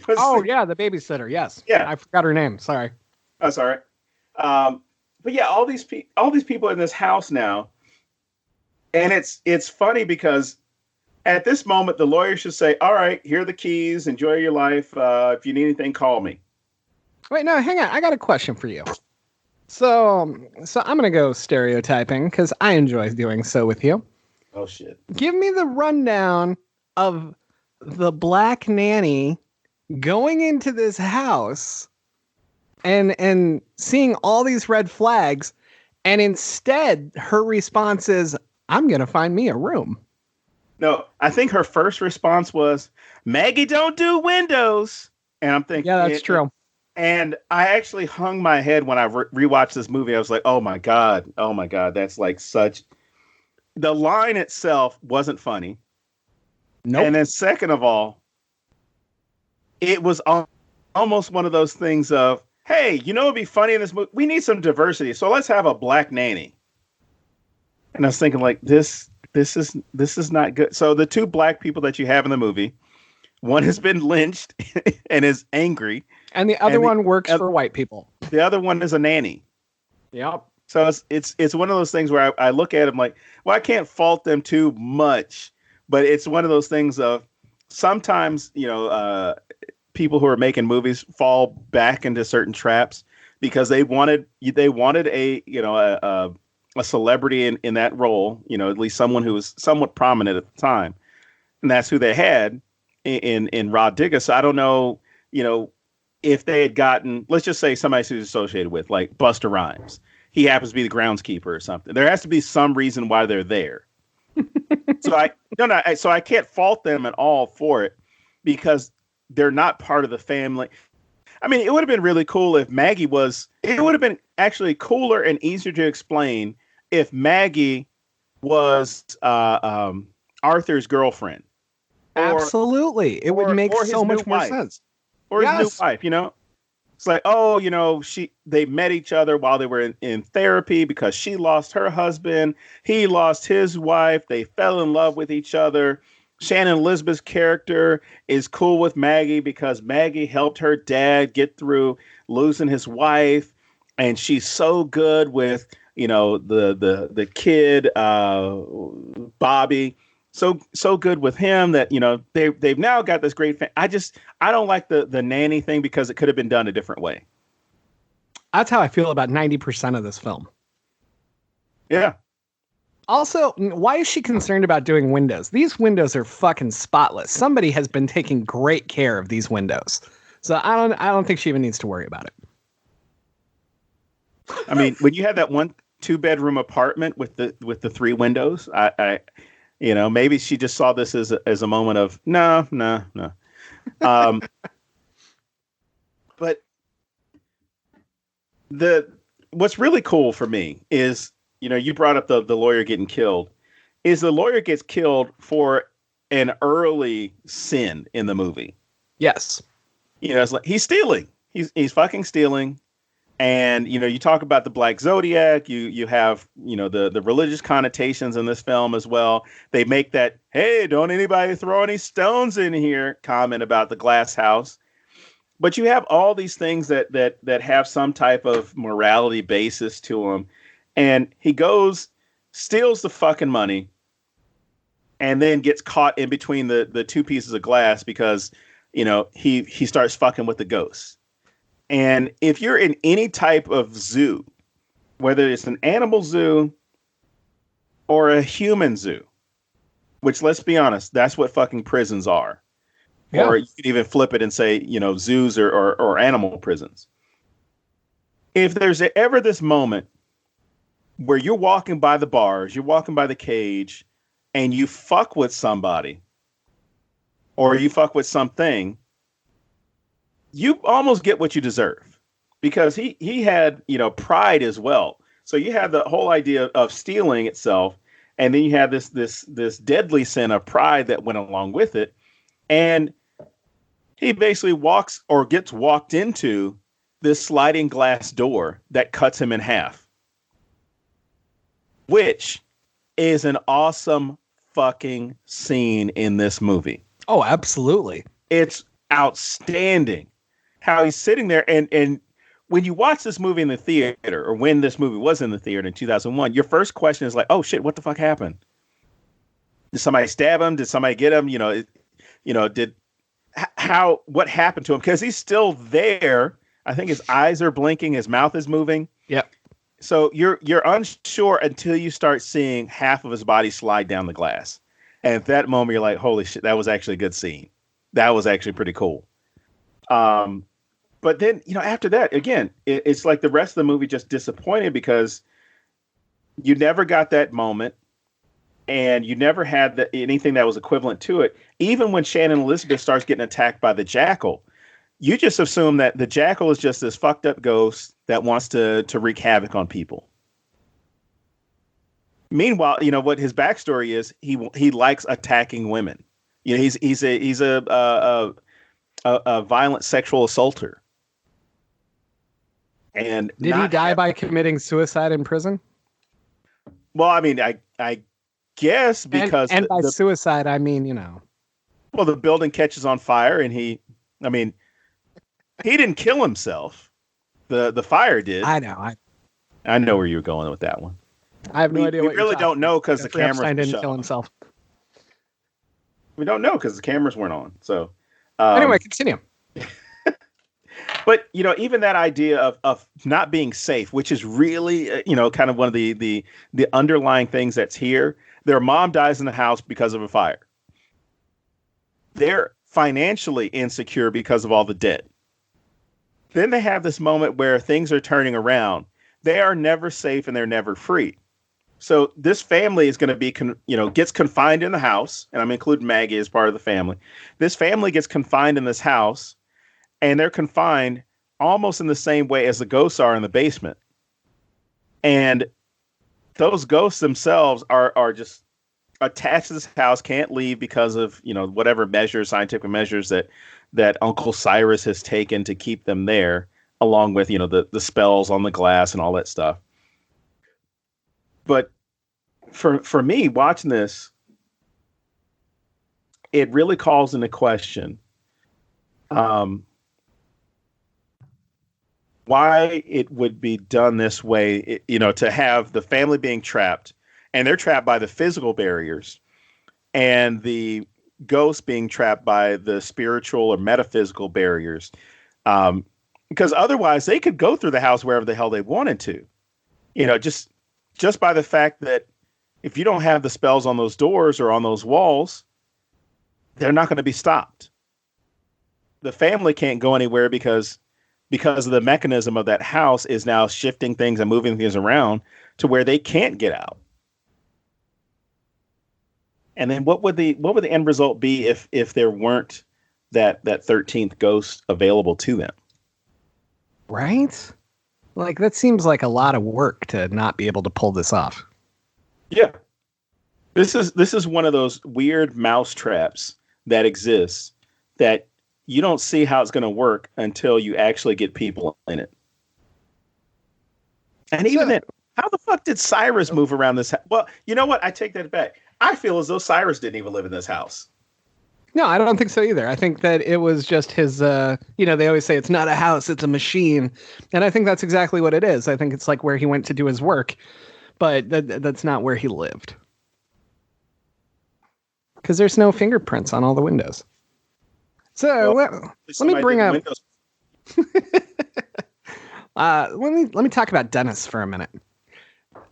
Oh, yeah, the babysitter, yes. Yeah. I forgot her name, sorry. That's all right. But yeah, all these people in this house now. And it's funny because at this moment, the lawyer should say, all right, here are the keys. Enjoy your life. If you need anything, call me. Wait, no, hang on. I got a question for you. So I'm going to go stereotyping because I enjoy doing so with you. Oh, shit. Give me the rundown of the black nanny going into this house and seeing all these red flags. And instead, her response is, I'm going to find me a room. No, I think her first response was, Maggie don't do windows. And I'm thinking, yeah, that's true. And I actually hung my head when I rewatched this movie. I was like, oh my God. That's like such. The line itself wasn't funny. Nope. And then second of all, it was almost one of those things of, hey, it'd be funny in this movie. We need some diversity. So let's have a black nanny. And I was thinking like this this is not good. So the two black people that you have in the movie, one has been lynched and is angry, And the other one works for white people. The other one is a nanny. Yep. So it's one of those things where I look at them like, well, I can't fault them too much, but it's one of those things of sometimes, people who are making movies fall back into certain traps because they wanted a celebrity in that role, at least someone who was somewhat prominent at the time, and that's who they had in Rod Digger. So I don't know, if they had gotten, let's just say somebody who's associated with like Busta Rhymes. He happens to be the groundskeeper or something. There has to be some reason why they're there. So I can't fault them at all for it because they're not part of the family. I mean, it would have been really cool if Maggie was. It would have been actually cooler and easier to explain if Maggie was Arthur's girlfriend. Absolutely, it would make so much more sense. Or his new wife, It's like, they met each other while they were in therapy because she lost her husband. He lost his wife. They fell in love with each other. Shannon Elizabeth's character is cool with Maggie because Maggie helped her dad get through losing his wife. And she's so good with, the kid, Bobby. So good with him that, they've now got this great I don't like the nanny thing because it could have been done a different way. That's how I feel about 90% of this film. Yeah. Also, why is she concerned about doing windows? These windows are fucking spotless. Somebody has been taking great care of these windows. So I don't think she even needs to worry about it. I mean, when you had that 2-bedroom apartment with the 3 windows, I maybe she just saw this as a moment of no. But what's really cool for me is, you brought up the lawyer getting killed. Is the lawyer gets killed for an early sin in the movie? Yes. It's like he's stealing. He's fucking stealing. And, you talk about the Black Zodiac, you have, the religious connotations in this film as well. They make that, hey, don't anybody throw any stones in here comment about the glass house. But you have all these things that have some type of morality basis to them. And he steals the fucking money and then gets caught in between the 2 pieces of glass because, he starts fucking with the ghosts. And if you're in any type of zoo, whether it's an animal zoo or a human zoo, which, let's be honest, that's what fucking prisons are. Yeah. Or you could even flip it and say, zoos or animal prisons. If there's ever this moment where you're walking by the bars, you're walking by the cage, and you fuck with somebody or you fuck with something, you almost get what you deserve because he had, pride as well. So you have the whole idea of stealing itself. And then you have this deadly sin of pride that went along with it. And he basically gets walked into this sliding glass door that cuts him in half, which is an awesome fucking scene in this movie. Oh, absolutely. It's outstanding. How he's sitting there and when you watch this movie in the theater, or when this movie was in the theater in 2001, your first question is like, oh shit, what the fuck happened? Did somebody stab him? Did somebody get him? What happened to him? Because he's still there. I think his eyes are blinking, his mouth is moving. Yep. So you're unsure until you start seeing half of his body slide down the glass. And at that moment, you're like, holy shit, that was actually a good scene. That was actually pretty cool. But then, after that, again, it's like the rest of the movie just disappointed because you never got that moment and you never had anything that was equivalent to it. Even when Shannon Elizabeth starts getting attacked by the jackal, you just assume that the jackal is just this fucked up ghost that wants to wreak havoc on people. Meanwhile, what his backstory is, he likes attacking women. He's a violent sexual assaulter. And did he die by committing suicide in prison? Well, I mean, I guess because and by suicide, I mean, you know. well, the building catches on fire, and I mean, he didn't kill himself. The fire did. I know. I know where you were going with that one. I have no idea. We what really don't know because the cameras didn't kill himself. We don't know because the cameras weren't on. So anyway, continue. But even that idea of not being safe, which is really kind of one of the underlying things that's here. Their mom dies in the house because of a fire. They're financially insecure because of all the debt. Then they have this moment where things are turning around. They are never safe and they're never free. So this family is going to be, gets confined in the house, and I'm including Maggie as part of the family. This family gets confined in this house, and they're confined almost in the same way as the ghosts are in the basement. And those ghosts themselves are just attached to this house, can't leave because of, whatever scientific measures that Uncle Cyrus has taken to keep them there, along with, the spells on the glass and all that stuff. But for me, watching this, it really calls into question why it would be done this way, to have the family being trapped, and they're trapped by the physical barriers, and the ghosts being trapped by the spiritual or metaphysical barriers. Because otherwise they could go through the house wherever the hell they wanted to, just by the fact that if you don't have the spells on those doors or on those walls, they're not going to be stopped. The family can't go anywhere because of the mechanism of that house is now shifting things and moving things around to where they can't get out. And then what would the end result be if there weren't that 13th ghost available to them? Right? Like, that seems like a lot of work to not be able to pull this off. Yeah. This is one of those weird mouse traps that exists that you don't see how it's going to work until you actually get people in it. And even then, how the fuck did Cyrus move around this house? Well, you know what? I take that back. I feel as though Cyrus didn't even live in this house. No, I don't think so either. I think that it was just his, they always say it's not a house, it's a machine. And I think that's exactly what it is. I think it's like where he went to do his work, but that's not where he lived. Because there's no fingerprints on all the windows. So let me bring up. Let me talk about Dennis for a minute.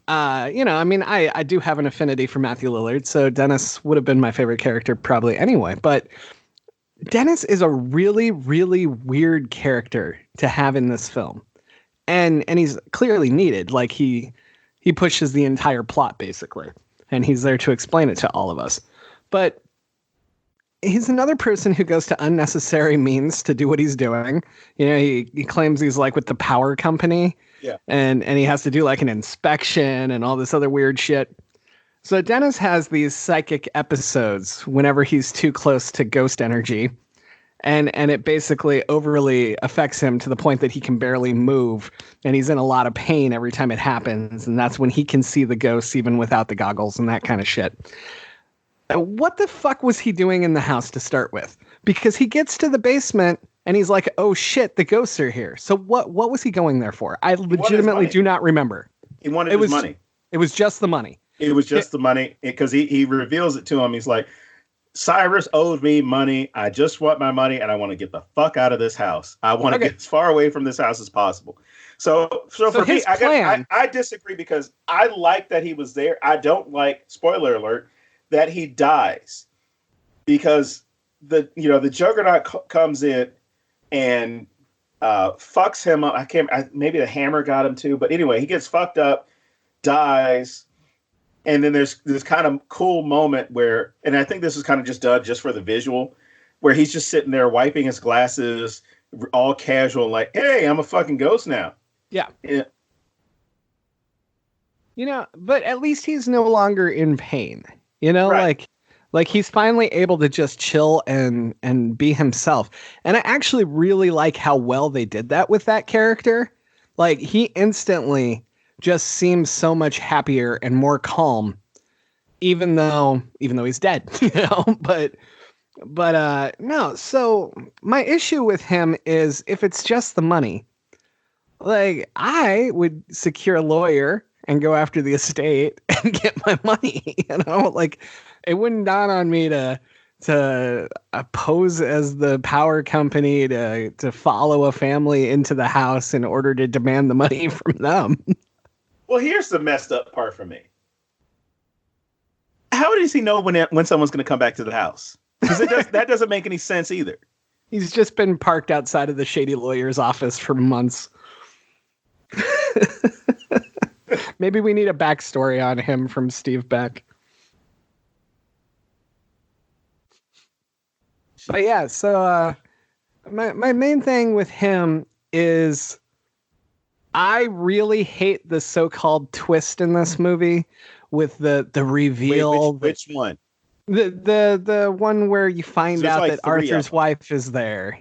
I do have an affinity for Matthew Lillard, so Dennis would have been my favorite character probably anyway. But Dennis is a really, really weird character to have in this film, and he's clearly needed. Like he pushes the entire plot basically, and he's there to explain it to all of us. But he's another person who goes to unnecessary means to do what he's doing. He claims he's like with the power company. Yeah. And he has to do like an inspection and all this other weird shit. So Dennis has these psychic episodes whenever he's too close to ghost energy. And it basically overly affects him to the point that he can barely move. And he's in a lot of pain every time it happens. And that's when he can see the ghosts even without the goggles and that kind of shit. What the fuck was he doing in the house to start with? Because he gets to the basement and he's like, oh shit, the ghosts are here. So what was he going there for? I legitimately do not remember. He wanted his money. It was just the money. It was just the money because he reveals it to him. He's like, Cyrus owed me money. I just want my money and I want to get the fuck out of this house. I want to get as far away from this house as possible. So for me, I disagree because I like that he was there. I don't like, spoiler alert, that he dies because the Juggernaut comes in and fucks him up. Maybe the hammer got him too, but anyway, he gets fucked up, dies, and then there's this kind of cool moment where, and I think this is kind of just done just for the visual, where he's just sitting there wiping his glasses, all casual, like, "Hey, I'm a fucking ghost now." Yeah. But at least he's no longer in pain. Right. Like he's finally able to just chill and be himself. And I actually really like how well they did that with that character. Like he instantly just seems so much happier and more calm even though he's dead, but no. So my issue with him is if it's just the money, like I would secure a lawyer and go after the estate and get my money, like it wouldn't dawn on me to pose as the power company to follow a family into the house in order to demand the money from them. Well, here's the messed up part for me. How does he know when someone's going to come back to the house? Because that doesn't make any sense either. He's just been parked outside of the shady lawyer's office for months. Maybe we need a backstory on him from Steve Beck. But yeah, so my main thing with him is I really hate the so-called twist in this movie with the reveal. Wait, which one? The one where you find out like that Arthur's wife is there,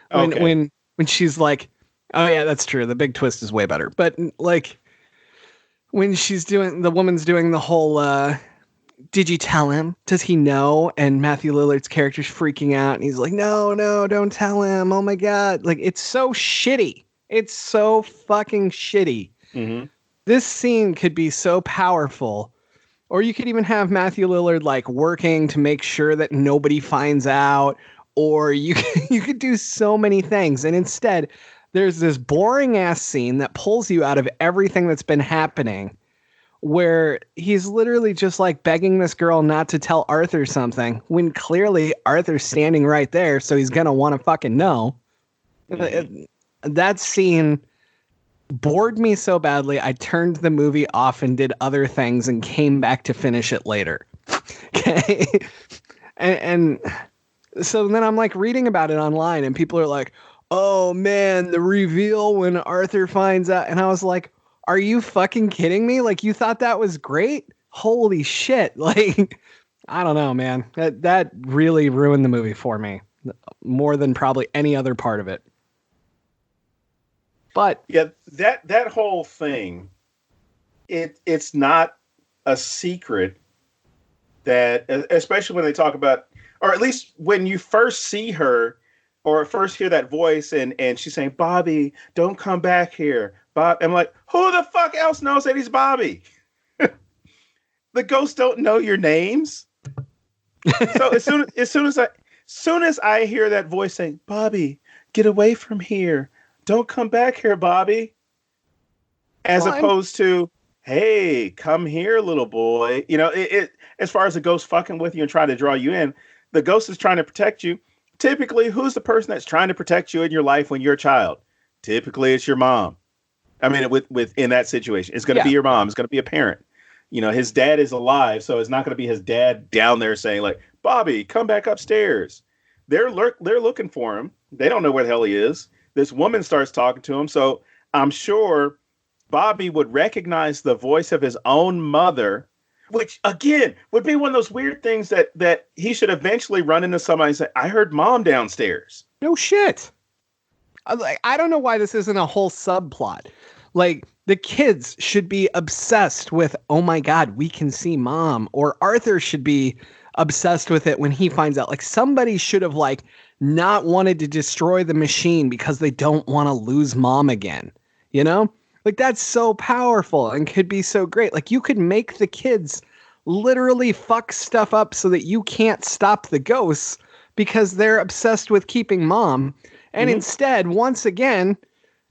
when she's like, oh yeah, that's true. The big twist is way better. But like when the woman's doing the whole, did you tell him? Does he know? And Matthew Lillard's character's freaking out. And he's like, no, don't tell him. Oh my God. Like, it's so shitty. It's so fucking shitty. Mm-hmm. This scene could be so powerful. Or you could even have Matthew Lillard like working to make sure that nobody finds out. Or you could do so many things. And instead, there's this boring ass scene that pulls you out of everything that's been happening, where he's literally just like begging this girl not to tell Arthur something when clearly Arthur's standing right there. So he's going to want to fucking know. That scene bored me so badly. I turned the movie off and did other things and came back to finish it later. Okay. And so then I'm like reading about it online and people are like, oh man, the reveal when Arthur finds out. And I was like, are you fucking kidding me? Like, you thought that was great? Holy shit. Like, I don't know, man. That really ruined the movie for me more than probably any other part of it. But yeah, that whole thing, it's not a secret that, especially when they talk about, or at least when you first see her or first hear that voice and she's saying, Bobby, don't come back here. Bob, I'm like, who the fuck else knows that he's Bobby? The ghosts don't know your names. So as soon as I hear that voice saying, Bobby, get away from here. Don't come back here, Bobby. As opposed to, hey, come here, little boy. It as far as the ghost fucking with you and trying to draw you in, the ghost is trying to protect you. Typically, who's the person that's trying to protect you in your life when you're a child? Typically, it's your mom. I mean, with in that situation, it's going to be your mom. It's going to be a parent. His dad is alive, so it's not going to be his dad down there saying like, Bobby, come back upstairs. They're looking for him. They don't know where the hell he is. This woman starts talking to him, so I'm sure Bobby would recognize the voice of his own mother, which again would be one of those weird things that he should eventually run into somebody and say, I heard mom downstairs. No shit. I don't know why this isn't a whole subplot. Like, the kids should be obsessed with, oh my God, we can see mom. Or Arthur should be obsessed with it when he finds out. Like, somebody should have like not wanted to destroy the machine because they don't want to lose mom again. Like, that's so powerful and could be so great. Like, you could make the kids literally fuck stuff up so that you can't stop the ghosts because they're obsessed with keeping mom. And instead, once again,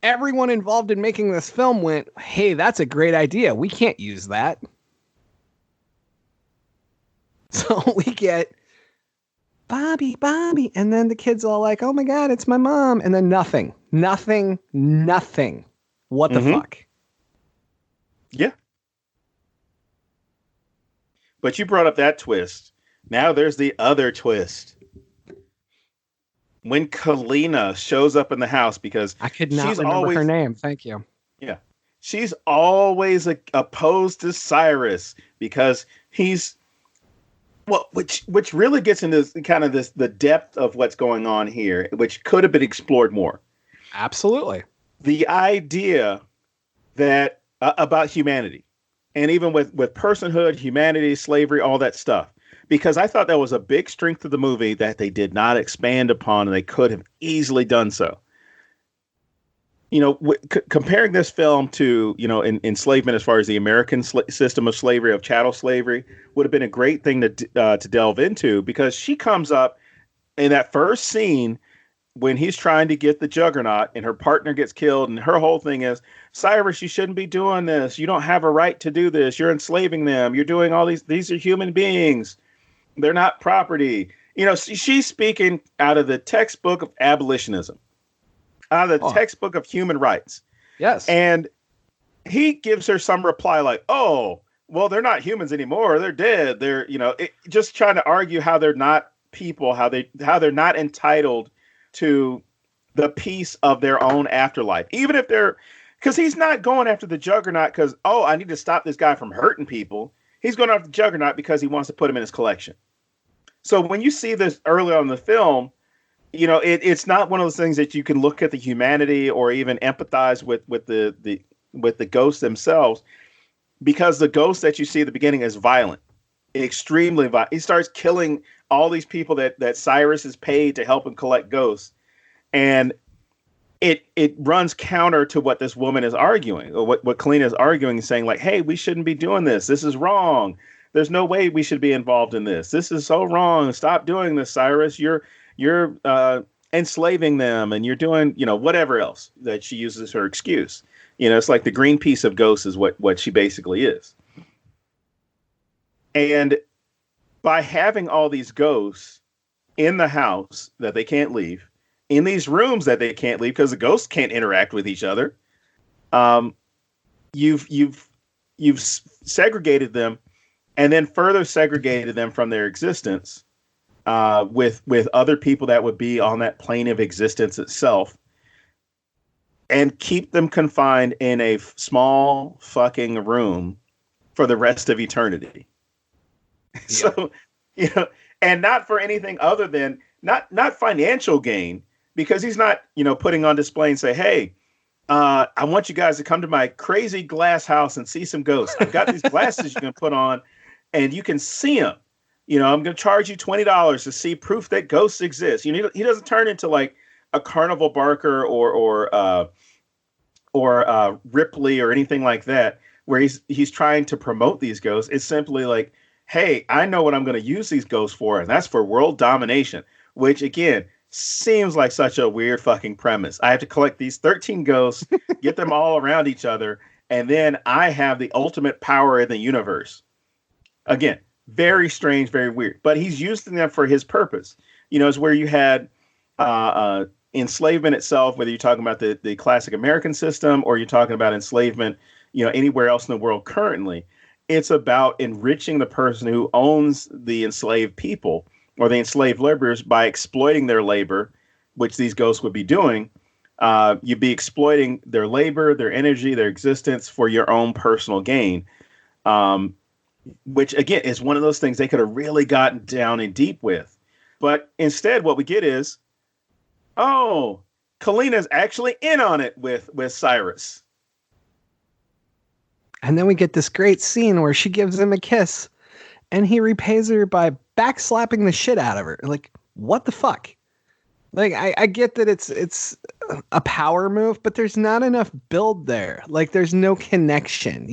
everyone involved in making this film went, hey, that's a great idea. We can't use that. So we get Bobby. And then the kids all like, oh my God, it's my mom. And then nothing. What the fuck? Yeah. But you brought up that twist. Now there's the other twist. When Kalina shows up in the house, because I could not remember her name. Thank you. Yeah. She's always opposed to Cyrus because he's, well, which really gets into kind of the depth of what's going on here, which could have been explored more. Absolutely. The idea that about humanity, and even with personhood, humanity, slavery, all that stuff. Because I thought that was a big strength of the movie that they did not expand upon, and they could have easily done so. Comparing this film to, enslavement as far as the American system of slavery, of chattel slavery, would have been a great thing to delve into, because she comes up in that first scene when he's trying to get the juggernaut and her partner gets killed, and her whole thing is, Cyrus, you shouldn't be doing this. You don't have a right to do this. You're enslaving them. You're doing all these are human beings. They're not property. She's speaking out of the textbook of abolitionism, out of the textbook of human rights. Yes. And he gives her some reply like, oh, well, they're not humans anymore. They're dead. They're, just trying to argue how they're not people, how they're not entitled to the peace of their own afterlife. Even if because he's not going after the juggernaut because, oh, I need to stop this guy from hurting people. He's going after the juggernaut because he wants to put him in his collection. So when you see this early on in the film, it's not one of those things that you can look at the humanity or even empathize with the ghosts themselves, because the ghost that you see at the beginning is violent, extremely violent. He starts killing all these people that Cyrus is paid to help him collect ghosts, and it runs counter to what this woman is arguing, or what Kalina is arguing, saying like, hey, we shouldn't be doing this. This is wrong. There's no way we should be involved in this. This is so wrong. Stop doing this, Cyrus. You're enslaving them, and you're doing, whatever else that she uses her excuse. It's like the Greenpeace of ghosts is what she basically is. And by having all these ghosts in the house that they can't leave, in these rooms that they can't leave because the ghosts can't interact with each other, you've segregated them, and then further segregated them from their existence with other people that would be on that plane of existence itself, and keep them confined in a small fucking room for the rest of eternity. Yeah. So, and not for anything other than not financial gain, because he's not, putting on display and say, hey, I want you guys to come to my crazy glass house and see some ghosts. I've got these glasses you can put on and you can see them. I'm going to charge you $20 to see proof that ghosts exist. He doesn't turn into like a Carnival Barker or Ripley or anything like that, where he's trying to promote these ghosts. It's simply like, hey, I know what I'm going to use these ghosts for, and that's for world domination, which again seems like such a weird fucking premise. I have to collect these 13 ghosts, get them all around each other, and then I have the ultimate power in the universe. Again, very strange, very weird, but he's using them for his purpose. It's where you had enslavement itself, whether you're talking about the classic American system or you're talking about enslavement, anywhere else in the world currently. It's about enriching the person who owns the enslaved people or the enslaved laborers by exploiting their labor, which these ghosts would be doing. You'd be exploiting their labor, their energy, their existence for your own personal gain. Which again is one of those things they could have really gotten down and deep with. But instead what we get is, oh, Kalina's actually in on it with Cyrus. And then we get this great scene where she gives him a kiss and he repays her by backslapping the shit out of her. Like, what the fuck? Like, I get that it's a power move, but there's not enough build there. Like, there's no connection,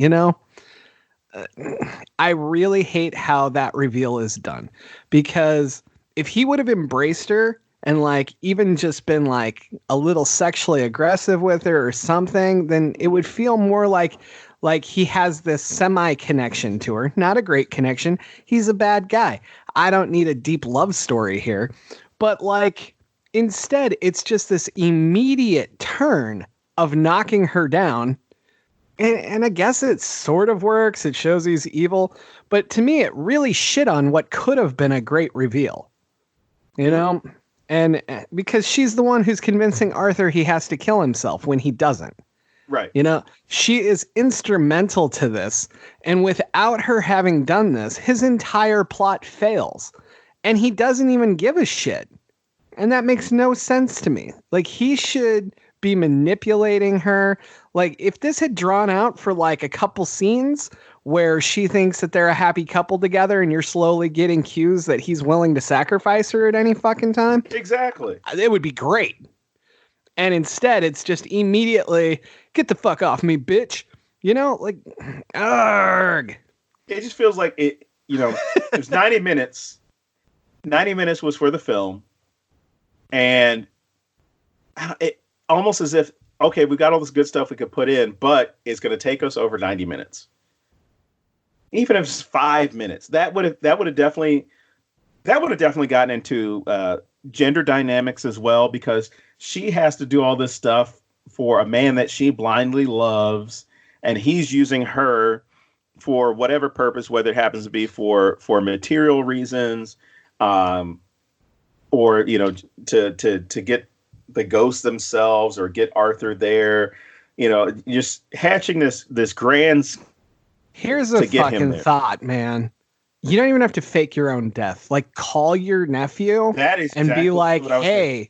I really hate how that reveal is done, because if he would have embraced her and like even just been like a little sexually aggressive with her or something, then it would feel more like he has this semi connection to her. Not a great connection. He's a bad guy. I don't need a deep love story here, but like instead it's just this immediate turn of knocking her down. And I guess it sort of works. It shows he's evil. But to me, it really shit on what could have been a great reveal. And because she's the one who's convincing Arthur he has to kill himself when he doesn't. Right. She is instrumental to this. And without her having done this, his entire plot fails. And he doesn't even give a shit. And that makes no sense to me. Like, he should be manipulating her. Like, if this had drawn out for like a couple scenes where she thinks that they're a happy couple together and you're slowly getting cues that he's willing to sacrifice her at any fucking time. Exactly. It would be great. And instead, it's just immediately, get the fuck off me, bitch. You know, like, arg. It just feels like it, it was 90 minutes. 90 minutes was for the film. And it almost as if, okay, we've got all this good stuff we could put in, but it's going to take us over 90 minutes. Even if it's 5 minutes, that would have definitely gotten into gender dynamics as well, because she has to do all this stuff for a man that she blindly loves, and he's using her for whatever purpose, whether it happens to be for material reasons, or to get the ghosts themselves or get Arthur there, just hatching this grand. Here's a fucking thought, man. You don't even have to fake your own death. Like, call your nephew and be like, hey,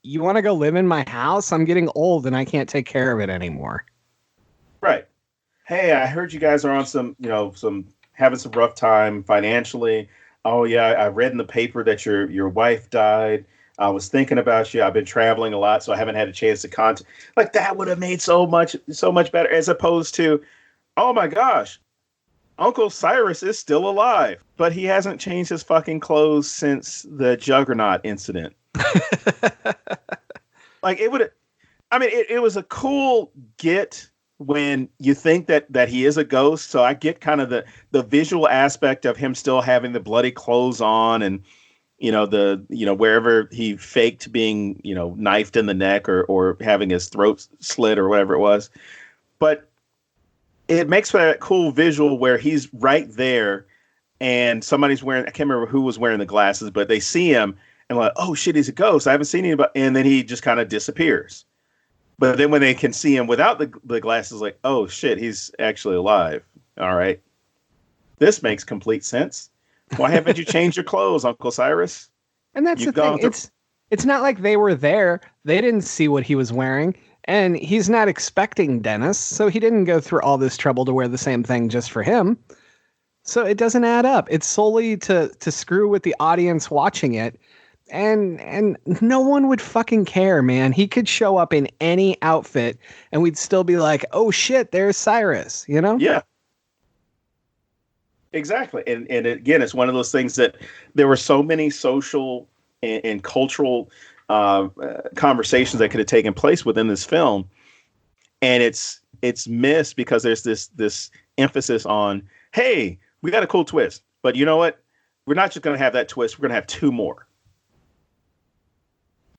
you want to go live in my house? I'm getting old and I can't take care of it anymore. Right. Hey, I heard you guys are on some having some rough time financially. Oh yeah, I read in the paper that your wife died. I was thinking about you. I've been traveling a lot, so I haven't had a chance to contact. Like, that would have made so much better, as opposed to, oh my gosh, Uncle Cyrus is still alive, but he hasn't changed his fucking clothes since the Juggernaut incident. Like, it would, I mean, it was a cool get when you think that he is a ghost. So I get kind of the visual aspect of him still having the bloody clothes on, and wherever he faked being, knifed in the neck or having his throat slit or whatever it was. But it makes for that cool visual where he's right there and somebody's wearing, I can't remember who was wearing the glasses, but they see him and like, oh shit, he's a ghost. I haven't seen anybody. And then he just kind of disappears. But then when they can see him without the glasses, like, oh shit, he's actually alive. All right. This makes complete sense. Why haven't you changed your clothes, Uncle Cyrus? And that's the thing. It's not like they were there. They didn't see what he was wearing. And he's not expecting Dennis, so he didn't go through all this trouble to wear the same thing just for him. So it doesn't add up. It's solely to screw with the audience watching it. And no one would fucking care, man. He could show up in any outfit and we'd still be like, oh shit, there's Cyrus, Yeah. Exactly. And again, it's one of those things that there were so many social and cultural conversations that could have taken place within this film. And it's missed because there's this emphasis on, hey, we got a cool twist. But you know what? We're not just going to have that twist. We're going to have two more.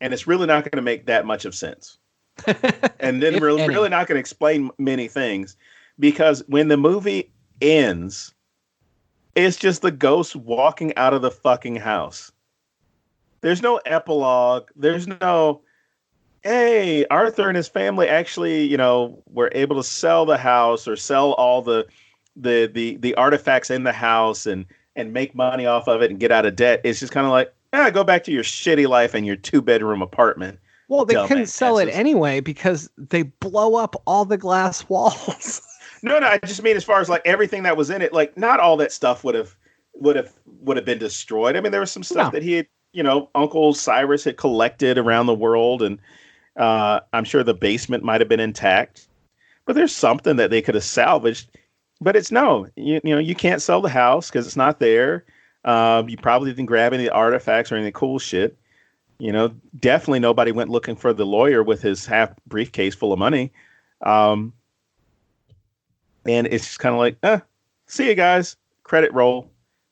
And it's really not going to make that much of sense. And then we're really not going to explain many things, because when the movie ends, it's just the ghost walking out of the fucking house. There's no epilogue. There's no, hey, Arthur and his family actually, were able to sell the house or sell all the artifacts in the house and make money off of it and get out of debt. It's just kind of like, go back to your shitty life and your 2-bedroom apartment. Well, they couldn't sell it anyway because they blow up all the glass walls. No, I just mean as far as like everything that was in it, like not all that stuff would have been destroyed. I mean, there was some stuff that he had, Uncle Cyrus had collected around the world, and I'm sure the basement might have been intact. But there's something that they could have salvaged. But it's you can't sell the house because it's not there. You probably didn't grab any artifacts or any cool shit. Definitely nobody went looking for the lawyer with his half briefcase full of money. And it's just kind of like, see you guys, credit roll.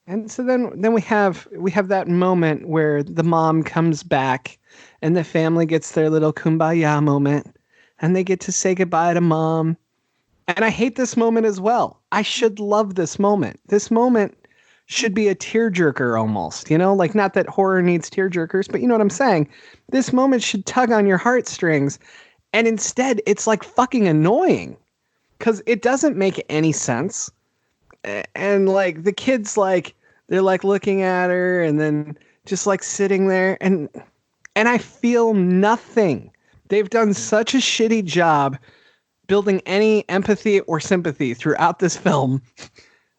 And so then we have that moment where the mom comes back and the family gets their little kumbaya moment and they get to say goodbye to mom. And I hate this moment as well. I should love this moment. This moment should be a tearjerker almost, like not that horror needs tearjerkers, but you know what I'm saying? This moment should tug on your heartstrings. And instead it's like fucking annoying because it doesn't make any sense. And like the kids, like they're like looking at her and then just like sitting there and I feel nothing. They've done such a shitty job building any empathy or sympathy throughout this film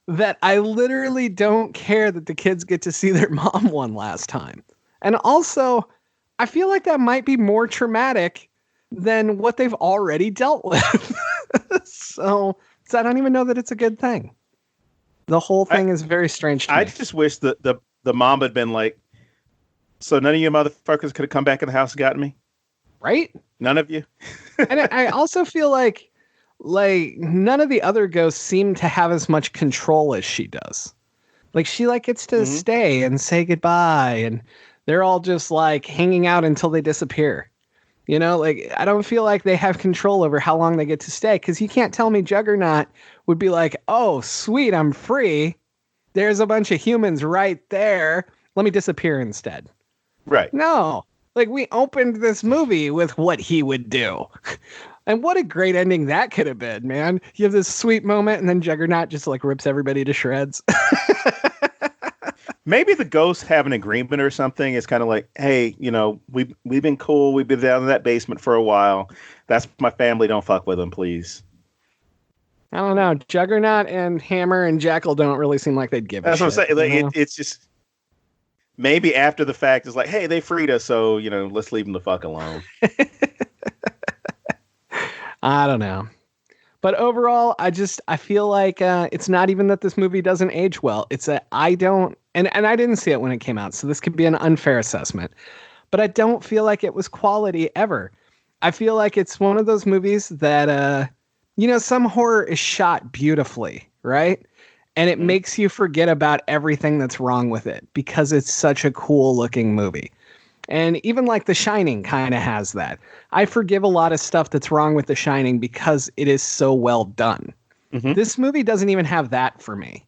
that I literally don't care that the kids get to see their mom one last time. And also, I feel like that might be more traumatic than what they've already dealt with. so I don't even know that it's a good thing. The whole thing is very strange to me. I just wish that the mom had been like, so none of you motherfuckers could have come back in the house and gotten me? Right? None of you? And I also feel like none of the other ghosts seem to have as much control as she does. Like she gets to stay and say goodbye, and they're all just like hanging out until they disappear. You know, like I don't feel like they have control over how long they get to stay, because you can't tell me Juggernaut would be like, oh, sweet, I'm free. There's a bunch of humans right there. Let me disappear instead. Right. No, like we opened this movie with what he would do. And what a great ending that could have been, man. You have this sweet moment and then Juggernaut just like rips everybody to shreds. Maybe the ghosts have an agreement or something. It's kind of like, hey, you know, we've been cool. We've been down in that basement for a while. That's my family. Don't fuck with them, please. I don't know. Juggernaut and Hammer and Jackal don't really seem like they'd give a shit. That's what I'm saying. Like, it's just maybe after the fact, it's like, hey, they freed us, so, you know, let's leave them the fuck alone. I don't know. But overall, I feel like it's not even that this movie doesn't age well. It's that I don't, and I didn't see it when it came out, so this could be an unfair assessment. But I don't feel like it was quality ever. I feel like it's one of those movies that, some horror is shot beautifully, right? And it makes you forget about everything that's wrong with it because it's such a cool looking movie. And even like The Shining kind of has that. I forgive a lot of stuff that's wrong with The Shining because it is so well done. Mm-hmm. This movie doesn't even have that for me.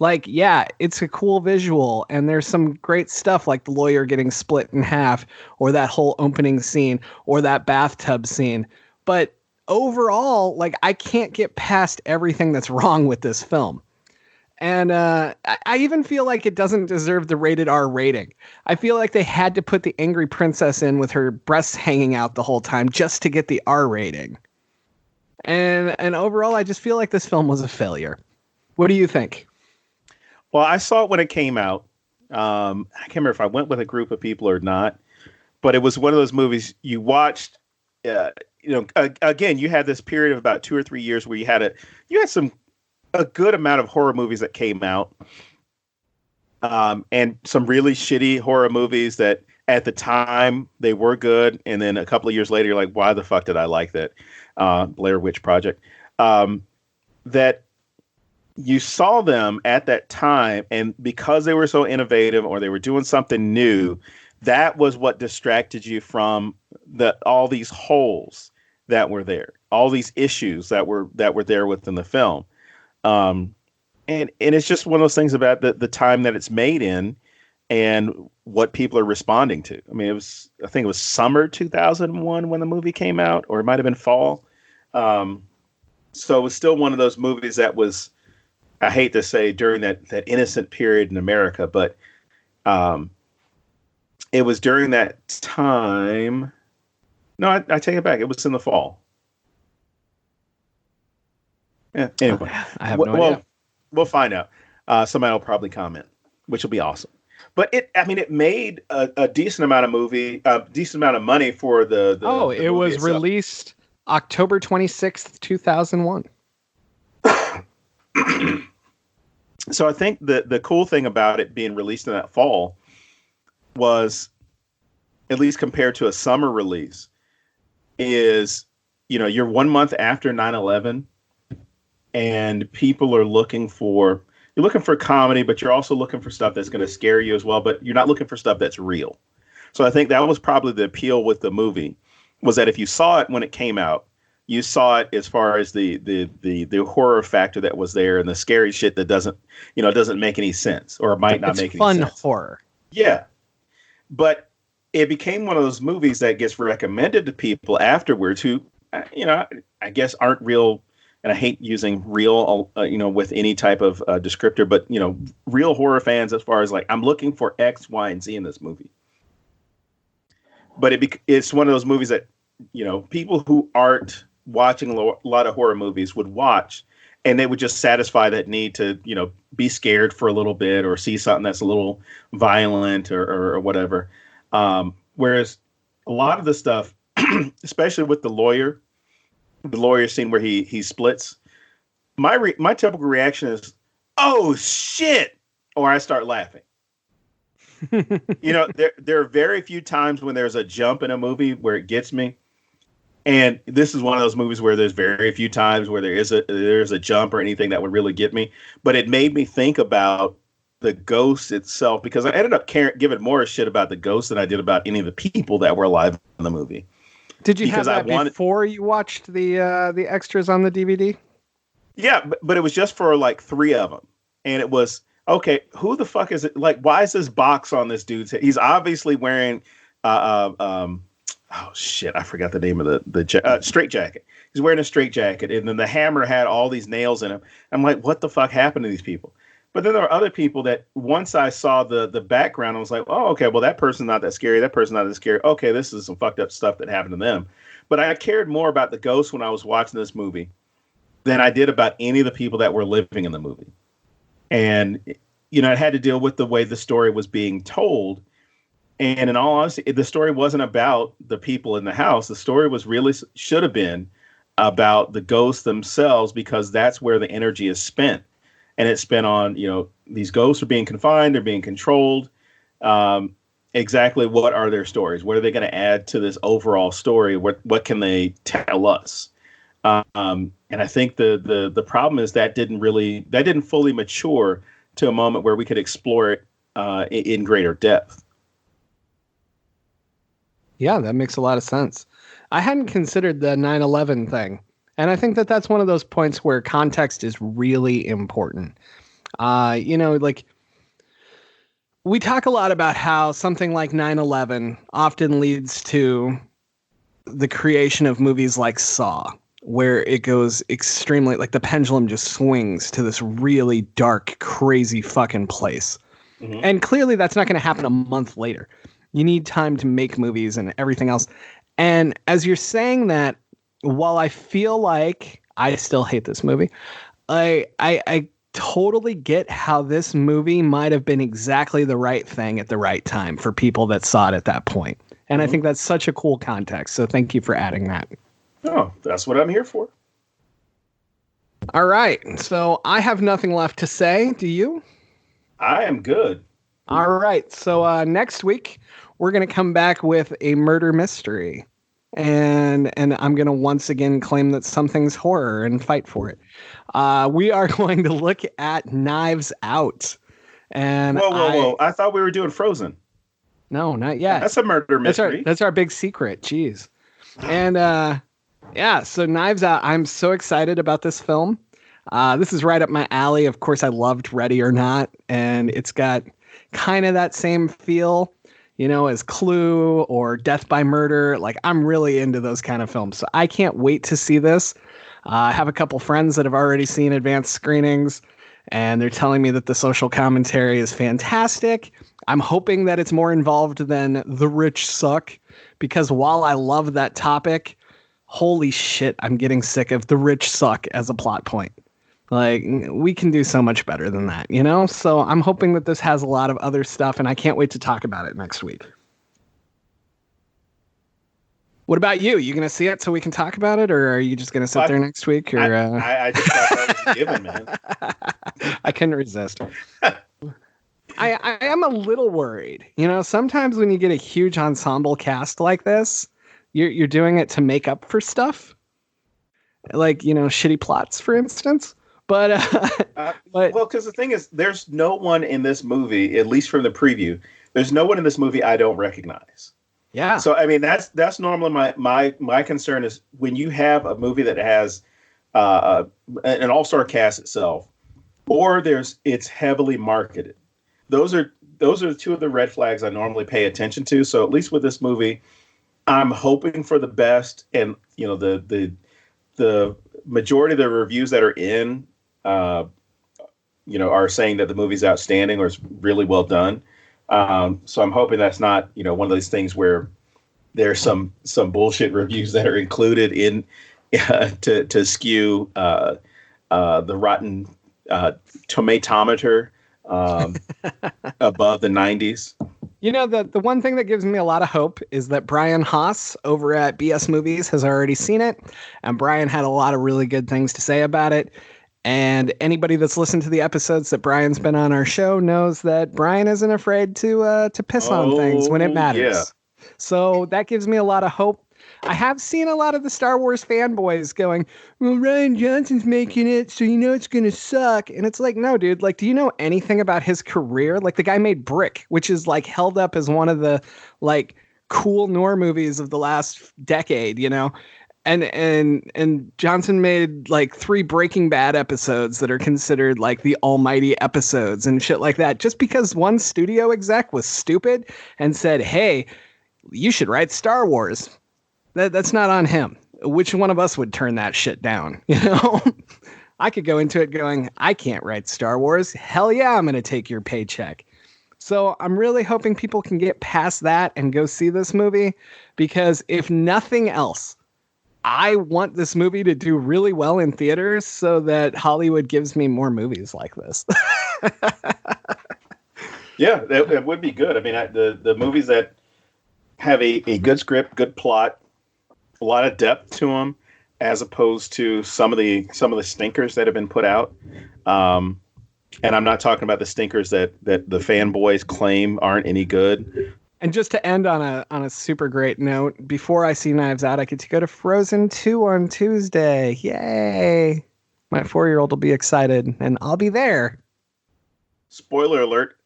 Like, yeah, it's a cool visual and there's some great stuff like the lawyer getting split in half or that whole opening scene or that bathtub scene. But overall, like, I can't get past everything that's wrong with this film. And I even feel like it doesn't deserve the rated R rating. I feel like they had to put the angry princess in with her breasts hanging out the whole time just to get the R rating. And overall, I just feel like this film was a failure. What do you think? Well, I saw it when it came out. I can't remember if I went with a group of people or not, but it was one of those movies you watched. Again, you had this period of about 2 or 3 years where you had a good amount of horror movies that came out, and some really shitty horror movies that at the time they were good, and then a couple of years later you're like, why the fuck did I like that? Blair Witch Project. That you saw them at that time, and because they were so innovative or they were doing something new, that was what distracted you from all these holes that were there, all these issues that were there within the film. And it's just one of those things about the time that it's made in and what people are responding to. I mean, I think it was summer 2001 when the movie came out, or it might've been fall. So it was still one of those movies that was, I hate to say, during that innocent period in America, but, it was during that time. No, I take it back. It was in the fall. Yeah. Anyway, I have no idea. We'll find out. Somebody will probably comment, which will be awesome. But it made a decent amount of money for the it was itself. Released October 26th, 2001. So I think the cool thing about it being released in that fall was, at least compared to a summer release, is, you're 1 month after 9/11. And people are looking for comedy, but you're also looking for stuff that's going to scare you as well. But you're not looking for stuff that's real. So I think that was probably the appeal with the movie, was that if you saw it when it came out, you saw it as far as the horror factor that was there and the scary shit that doesn't make any sense, or might not make any sense. It's fun horror. Yeah. But it became one of those movies that gets recommended to people afterwards who, I guess aren't real. And I hate using real, with any type of descriptor, but, real horror fans, as far as like, I'm looking for X, Y, and Z in this movie. But it's one of those movies that, people who aren't watching a lot of horror movies would watch, and they would just satisfy that need to, be scared for a little bit or see something that's a little violent or whatever. Whereas a lot of the stuff, especially with the lawyer scene where he splits, my typical reaction is, "Oh shit," or I start laughing. There are very few times when there's a jump in a movie where it gets me. And this is one of those movies where there's very few times where there's a jump or anything that would really get me. But it made me think about the ghost itself, because I ended up giving more shit about the ghost than I did about any of the people that were alive in the movie. Did you have that before you watched the extras on the DVD? Yeah, but it was just for like 3 of them. And it was, okay, who the fuck is it? Like, why is this box on this dude's head? He's obviously wearing oh shit, I forgot the name of the straight jacket. He's wearing a straight jacket, and then the hammer had all these nails in him. I'm like, what the fuck happened to these people? But then there were other people that once I saw the background, I was like, oh, okay, well, that person's not that scary. That person's not that scary. Okay, this is some fucked up stuff that happened to them. But I cared more about the ghost when I was watching this movie than I did about any of the people that were living in the movie. And, it had to deal with the way the story was being told. And in all honesty, the story wasn't about the people in the house. The story should have been about the ghosts themselves, because that's where the energy is spent. And it's spent on, these ghosts are being confined, they're being controlled. Exactly what are their stories? What are they going to add to this overall story? What can they tell us? And I think the problem is that didn't fully mature to a moment where we could explore it in greater depth. Yeah, that makes a lot of sense. I hadn't considered the 9/11 thing. And I think that that's one of those points where context is really important. Like, we talk a lot about how something like 9/11 often leads to the creation of movies like Saw, where it goes extremely, like the pendulum just swings to this really dark, crazy fucking place. Mm-hmm. And clearly that's not going to happen a month later. You need time to make movies and everything else. And as you're saying that, while I feel like I still hate this movie, I totally get how this movie might have been exactly the right thing at the right time for people that saw it at that point. And I think that's such a cool context. So thank you for adding that. Oh, that's what I'm here for. All right. So I have nothing left to say. Do you? I am good. All right. So next week, we're going to come back with a murder mystery. And I'm going to once again claim that something's horror and fight for it. We are going to look at Knives Out. And whoa. I thought we were doing Frozen. No, not yet. That's a murder mystery. That's our big secret. Jeez. And so Knives Out. I'm so excited about this film. This is right up my alley. Of course, I loved Ready or Not. And it's got kind of that same feel, as Clue or Death by Murder. Like, I'm really into those kind of films. So I can't wait to see this. I have a couple friends that have already seen advanced screenings, and they're telling me that the social commentary is fantastic. I'm hoping that it's more involved than The Rich Suck, because while I love that topic, holy shit, I'm getting sick of The Rich Suck as a plot point. Like, we can do so much better than that, So I'm hoping that this has a lot of other stuff, and I can't wait to talk about it next week. What about you? You going to see it so we can talk about it, or are you just going to sit there next week? Or I just thought that was a given, man. I couldn't resist. I am a little worried. Sometimes when you get a huge ensemble cast like this, you're doing it to make up for stuff. Like, shitty plots, for instance. But because the thing is, there's no one in this movie, at least from the preview, there's no one in this movie I don't recognize. Yeah. So I mean, that's normally my concern is when you have a movie that has an all-star cast itself, or it's heavily marketed. Those are two of the red flags I normally pay attention to. So at least with this movie, I'm hoping for the best, and the majority of the reviews that are in. Are saying that the movie's outstanding or it's really well done. So I'm hoping that's not, one of those things where there's some bullshit reviews that are included to skew the rotten tomatometer um, above the 90s. You know, the one thing that gives me a lot of hope is that Brian Haas over at BS Movies has already seen it, and Brian had a lot of really good things to say about it. And anybody that's listened to the episodes that Brian's been on our show knows that Brian isn't afraid to piss on things when it matters. Yeah. So that gives me a lot of hope. I have seen a lot of the Star Wars fanboys going, well, Ryan Johnson's making it, so you know it's going to suck. And it's like, no, dude, like, do you know anything about his career? Like, the guy made Brick, which is like held up as one of the like cool noir movies of the last decade, you know? And Johnson made like 3 Breaking Bad episodes that are considered like the almighty episodes and shit like that, just because one studio exec was stupid and said, hey, you should write Star Wars. That's not on him. Which one of us would turn that shit down? You know, I could go into it going, I can't write Star Wars. Hell yeah, I'm going to take your paycheck. So I'm really hoping people can get past that and go see this movie, because if nothing else, I want this movie to do really well in theaters so that Hollywood gives me more movies like this. Yeah, that would be good. I mean, the movies that have a good script, good plot, a lot of depth to them, as opposed to some of the stinkers that have been put out. And I'm not talking about the stinkers that the fanboys claim aren't any good. And just to end on a super great note, before I see Knives Out, I get to go to Frozen 2 on Tuesday. Yay! My 4-year-old will be excited, and I'll be there. Spoiler alert: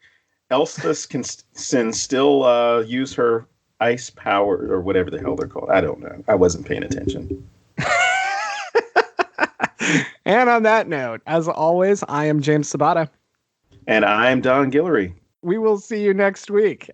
Elsa can still use her ice power, or whatever the hell they're called. I don't know. I wasn't paying attention. And on that note, as always, I am James Sabata. And I'm Don Guillory. We will see you next week.